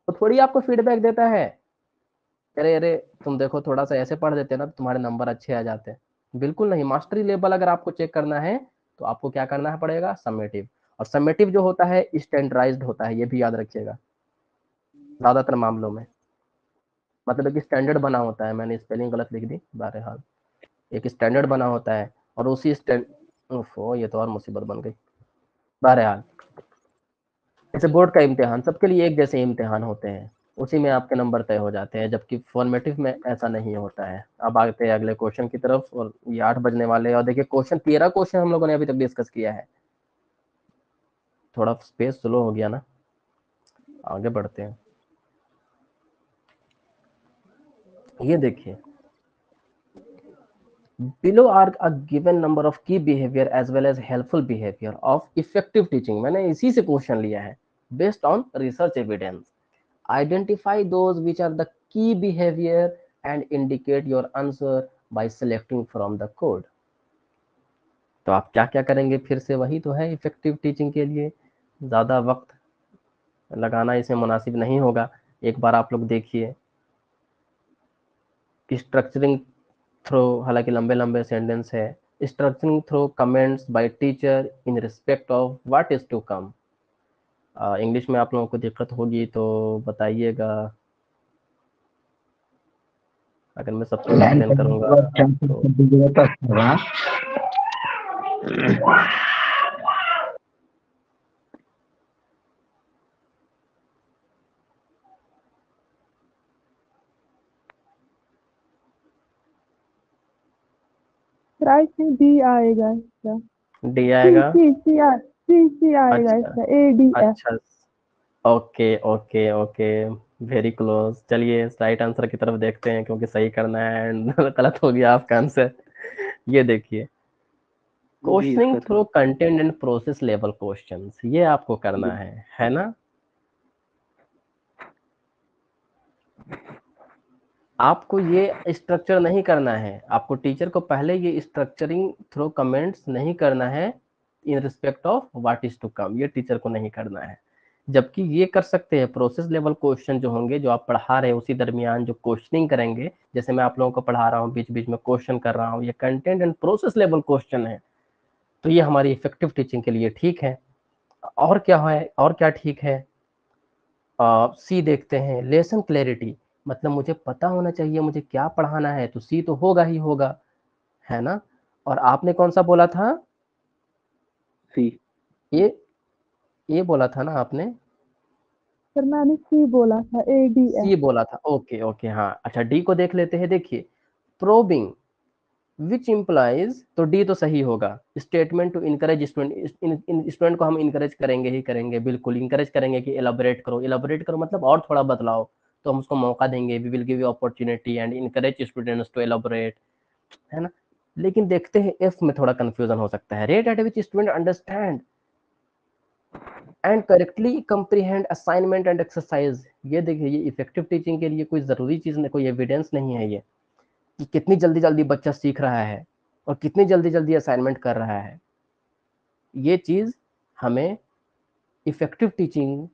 Speaker 2: तो थोड़ी आपको फीडबैक देता है, अरे अरे तुम देखो थोड़ा सा ऐसे पढ़ देते ना तो तुम्हारे नंबर अच्छे आ जाते। बिल्कुल नहीं, मास्टरी लेवल अगर आपको चेक करना है तो आपको क्या करना है पड़ेगा, समेटिव। और समेटिव जो होता है स्टैंडर्डाइज्ड होता है, ये भी याद रखिएगा ज्यादातर मामलों में, मतलब एक स्टैंडर्ड बना होता है। मैंने स्पेलिंग गलत लिख दी, बहरहाल एक स्टैंडर्ड बना होता है और उसी स्टैंड, ओफो ये तो और मुसीबत बन गई। बहरहाल जैसे बोर्ड का इम्तिहान, सबके लिए एक जैसे इम्तिहान होते हैं, उसी में आपके नंबर तय हो जाते हैं, जबकि फॉर्मेटिव में ऐसा नहीं होता है। अब आते हैं अगले क्वेश्चन की तरफ, और ये 8 बजने वाले हैं। और देखिए क्वेश्चन 13 क्वेश्चन हम लोगों ने अभी तक डिस्कस किया है। थोड़ा स्पेस स्लो हो गया ना, आगे बढ़ते हैं। ये देखिए, below are a given number of key behavior as well as helpful behavior of effective teaching। मैंने इसी से क्वेश्चन लिया है, based on research evidence identify those which are the key behavior and indicate your answer by selecting from the code। तो आप क्या क्या करेंगे, फिर से वही तो है इफेक्टिव टीचिंग के लिए, ज़्यादा वक्त लगाना इसमें मुनासिब नहीं होगा। एक बार आप लोग देखिए, स्ट्रक्चरिंग थ्रो, हालांकि लंबे लंबे सेंटेंस है, structuring through comments by teacher in respect of what is to come. English में आप लोगों को दिक्कत होगी तो बताइएगा, अगर मैं सबको एक्सप्लेन करूंगा तो।
Speaker 6: राइट में डी आएगा इसका,
Speaker 2: डी आएगा,
Speaker 6: सी आएगा
Speaker 2: अच्छा
Speaker 6: इसका, ए डी एफ।
Speaker 2: अच्छा, okay okay okay, very close. चलिए राइट आंसर की तरफ देखते हैं, क्योंकि सही करना है एंड गलत हो गया आपका आंसर। ये देखिए,
Speaker 1: जी
Speaker 2: questioning
Speaker 1: sir.
Speaker 2: Through content and process level questions, ये आपको करना है ना? आपको ये स्ट्रक्चर नहीं करना है, आपको टीचर को पहले ये स्ट्रक्चरिंग थ्रू कमेंट्स नहीं करना है in respect of what is to come, ये टीचर को नहीं करना है। जबकि ये कर सकते हैं प्रोसेस लेवल क्वेश्चन जो होंगे, जो आप पढ़ा रहे हैं उसी दरमियान जो क्वेश्चनिंग करेंगे, जैसे मैं आप लोगों को पढ़ा रहा हूँ बीच बीच में क्वेश्चन कर रहा हूँ, ये content and process level question है, तो ये हमारी इफेक्टिव टीचिंग के लिए ठीक है। और क्या है, और क्या ठीक है? सी देखते हैं, लेसन क्लैरिटी, मतलब मुझे पता होना चाहिए मुझे क्या पढ़ाना है, तो सी तो होगा ही होगा, है ना? और आपने कौन सा बोला था?
Speaker 1: सी।
Speaker 2: ये बोला था ना आपने?
Speaker 6: सर मैंने सी बोला था, ए डी
Speaker 2: सी
Speaker 6: एफ।
Speaker 2: बोला था, ओके ओके हाँ। अच्छा डी को देख लेते हैं, देखिए प्रोबिंग विच इम्प्लाइज, तो डी तो सही होगा, statement to encourage student, student को हम इनकरेज करेंगे ही करेंगे, बिल्कुल इनकरेज करेंगे कि एलाबोरेट करो, एलाबोरेट करो मतलब और थोड़ा बतलाओ, तो हम उसको मौका देंगे, we will give you opportunity and encourage students to elaborate, है ना? लेकिन देखते हैं एफ में थोड़ा कंफ्यूजन हो सकता है, rate at which student understand and correctly comprehend assignment and exercise. ये देखिए, ये इफेक्टिव टीचिंग के लिए कोई ज़रूरी चीज़ नहीं, कोई एविडेंस नहीं है ये कि कितनी जल्दी जल्दी बच्चा सीख रहा है और कितनी जल्दी जल्दी असाइनमेंट कर रहा है। ये चीज़ हमें इफेक्टिव टीचिंग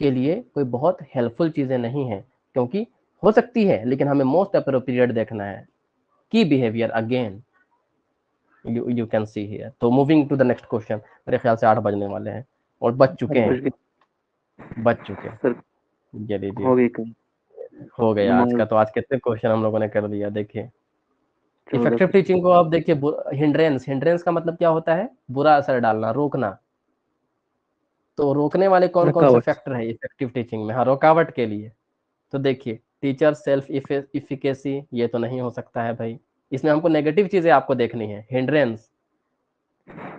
Speaker 2: के लिए कोई बहुत हेल्पफुल चीज़ें नहीं है, क्योंकि हो सकती है, लेकिन हमें मोस्ट अप्रोप्रिएट देखना है। की behaviour again you can see here। तो moving to the next question. मेरे ख्याल से 8 बजने वाले हैं और बज चुके हैं।
Speaker 1: सर
Speaker 2: ये लीजिए,
Speaker 1: हो गई कल
Speaker 2: हो गया आज
Speaker 1: नमाज
Speaker 2: का। तो आज कितने क्वेश्चन हम लोगों ने कर लिया। देखिए
Speaker 1: 14
Speaker 2: इफेक्टिव टीचिंग को आप देखिए, हिंड्रेंस का मतलब क्या होता है? बुरा असर डालना, रोकना। तो रोकने वाले कौन कौन से
Speaker 1: रुकावट।
Speaker 2: फैक्टर है इफेक्टिव टीचिंग में? हाँ, रुकावट के लिए। तो देखिए टीचर सेल्फ इफिकेसी, ये तो नहीं हो सकता है भाई, इसमें हमको नेगेटिव चीजें आपको देखनी है। हिंड्रेंस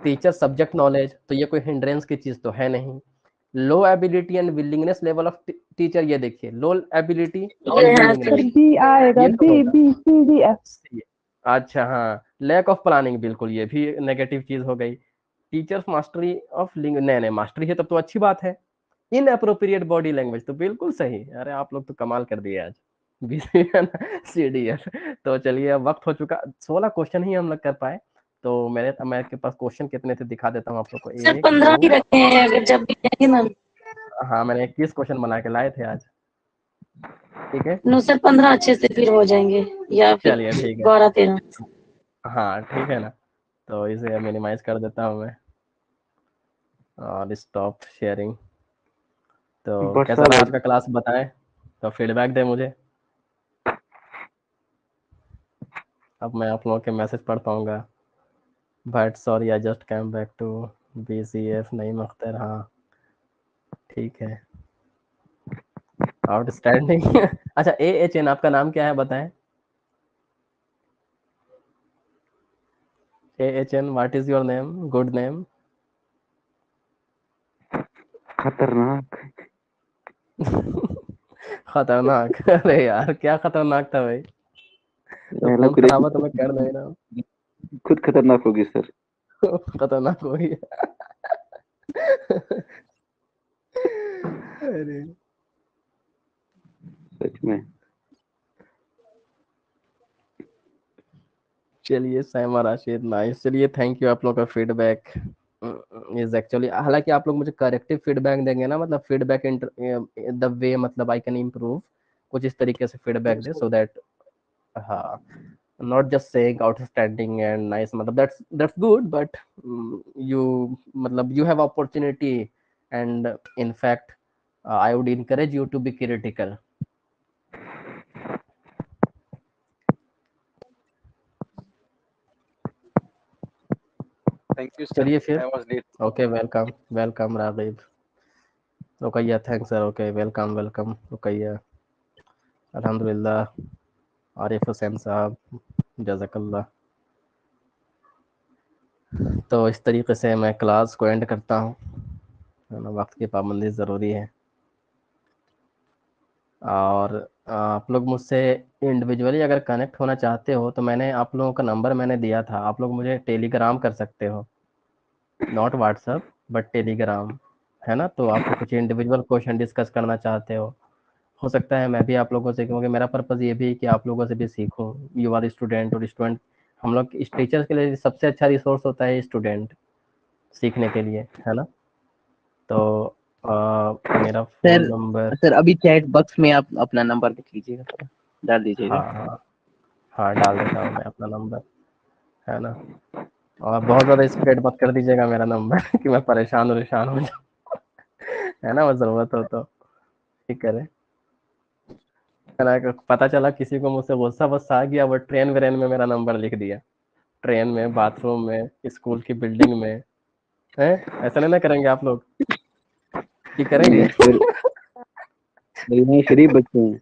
Speaker 2: टीचर सब्जेक्ट नॉलेज, तो ये कोई हिंड्रेंस की चीज तो है नहीं। Low ability and willingness level of teacher, ये देखिए लो एबिलिटी एंड
Speaker 3: हाँ
Speaker 6: सर
Speaker 2: विलिंगनेस,
Speaker 6: बी आएगा,
Speaker 2: ये तो
Speaker 6: बी
Speaker 2: होगा।
Speaker 6: B C D F.
Speaker 2: अच्छा हाँ, लैक ऑफ प्लानिंग, बिल्कुल ये भी नेगेटिव चीज हो गई। टीचर्स मास्टरी ऑफ लिंग, नहीं मास्टरी है तब तो अच्छी बात है। इन अप्रोप्रिएट बॉडी लैंग्वेज, तो बिल्कुल सही। अरे आप लोग तो कमाल कर दिए आज। CDF। तो चलिए अब वक्त हो चुका, 16 क्वेश्चन ही हम लोग कर पाए। तो मेरे पास क्वेश्चन कितने थे दिखा देता हूँ आप लोग को।
Speaker 3: सर
Speaker 2: 1
Speaker 3: 15 ही
Speaker 2: 2,
Speaker 3: रखे हैं, अगर जब भी जाएंगे ना।
Speaker 2: हाँ मैंने 21 क्वेश्चन बना के लाए थे आज। ठीक है,
Speaker 3: नो सर 15 अच्छे से फिर हो जाएंगे, या फिर
Speaker 2: चलिए ठीक है।
Speaker 3: 12-13।
Speaker 2: हाँ ठीक है ना, तो इसे मिनिमाइज कर देता हूँ मैं और स्टॉप शेयरिंग। तो कैसा
Speaker 1: बरसा
Speaker 2: रहा आज
Speaker 1: भाई
Speaker 2: का क्लास, बताएं तो फीडबैक दें मुझे। अब मैं आप लोगों के मैसेज पढ़ पाऊंगा। But sorry I just came back to BCF। नहीं मख्तर, हाँ ठीक है, आउटस्टैंडिंग। अच्छा AHN, आपका नाम क्या है बताएं? AHN, what is your name, good name?
Speaker 1: खतरनाक।
Speaker 2: खतरनाक। अरे यार क्या खतरनाक था भाई, तो
Speaker 1: पहला
Speaker 2: फोन खराब हो तो मैं कर नहीं रहा हूँ।
Speaker 1: खुद खतरनाक होगी सर।
Speaker 2: खतरनाक हो गई। अरे
Speaker 1: सच में।
Speaker 2: चलिए सैमा राशिद, नाइस। चलिए थैंक यू आप लोगों का फीडबैक इज एक्चुअली, हालांकि आप लोग मुझे करेक्टिव फीडबैक देंगे ना, मतलब फीडबैक इन द वे, मतलब आई कैन इम्प्रूव, कुछ इस तरीके से फीडबैक दे सो दैट, हाँ, not just saying outstanding and nice, मतलब दैट्स गुड, बट यू, मतलब you have opportunity and in fact I would encourage you to be critical।
Speaker 8: Thank you, sir.
Speaker 2: चलिए फिर,
Speaker 8: I was late.
Speaker 2: Okay, welcome welcome Ragib, Ruqaiya, thanks sir, okay welcome welcome, Ruqaiya, अल्हम्दुलिल्लाह, आरिफ हुसैन साहब, जज़ाकल्लाह। तो इस तरीके से मैं क्लास को एंड करता हूँ, है ना, वक्त की पाबंदी ज़रूरी है। और आप लोग मुझसे इंडिविजुअली अगर कनेक्ट होना चाहते हो तो मैंने आप लोगों का नंबर मैंने दिया था, आप लोग मुझे टेलीग्राम कर सकते हो, नॉट व्हाट्सअप बट टेलीग्राम, है ना। तो आप लोग कुछ इंडिविजुअल क्वेश्चन डिस्कस करना चाहते हो सकता है मैं भी आप लोगों से, क्योंकि मेरा पर्पज़ ये भी है कि आप लोगों से भी सीखूं। यू आर स्टूडेंट, और स्टूडेंट हम लोग इस टीचर्स के लिए सबसे अच्छा रिसोर्स होता है स्टूडेंट, सीखने के लिए, है ना। तो मेरा फ़ोन
Speaker 7: सर
Speaker 2: नंबर,
Speaker 7: सर अभी चैट बॉक्स में आप अपना नंबर लिख लीजिएगा, थोड़ा डाल दीजिएगा।
Speaker 2: हाँ हाँ हाँ, डाल देता हूँ मैं अपना नंबर, है ना। और बहुत ज़्यादा स्प्रेड मत कर दीजिएगा मेरा नंबर कि मैं परेशान हो जाऊँ, है ना, वो ज़रूरत हो तो ठीक करें, है ना। पता चला किसी को मुझसे गुस्सा वस्सा आ गया, वो ट्रेन व्रेन में मेरा नंबर लिख दिया, ट्रेन में, बाथरूम में, स्कूल की बिल्डिंग में, है। ऐसा नहीं ना करेंगे आप लोग, कि करेंगे?
Speaker 1: नहीं सर, यहाँ शरीफ बच्चे हैं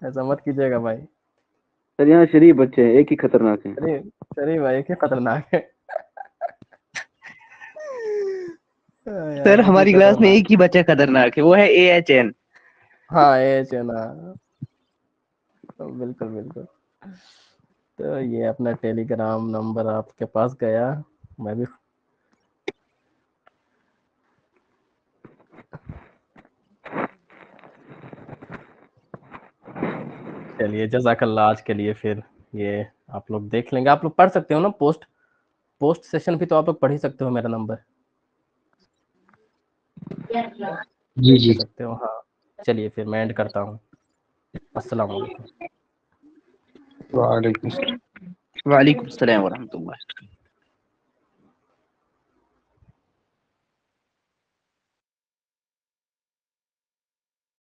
Speaker 2: ऐसा मत कीजिएगा भाई।
Speaker 1: सर, यहाँ शरीफ बच्चे हैं, एक ही खतरनाक है।
Speaker 2: अरे अरे भाई क्या खतरनाक है।
Speaker 7: सर
Speaker 2: यार हम भी
Speaker 7: हमारी क्लास में
Speaker 2: खतरनाक।
Speaker 7: एक ही बच्चा खतरनाक है, वो है AHN।
Speaker 2: हाँ ये चना, तो बिल्कुल बिल्कुल। तो ये अपना टेलीग्राम नंबर आपके पास गया, मैं भी चलिए जज़ाकल्लाह आज के लिए। फिर ये आप लोग देख लेंगे, आप लोग पढ़ सकते हो ना, पोस्ट सेशन भी तो आप लोग पढ़ ही सकते हो मेरा नंबर
Speaker 8: जी
Speaker 2: देख
Speaker 8: जी।
Speaker 2: सकते हो। हाँ चलिए फिर मैं एंड करता हूँ। अस्सलाम वालेकुम।
Speaker 8: वालेकुम
Speaker 7: वालेकुम सलाम वरहमतुल्लाह।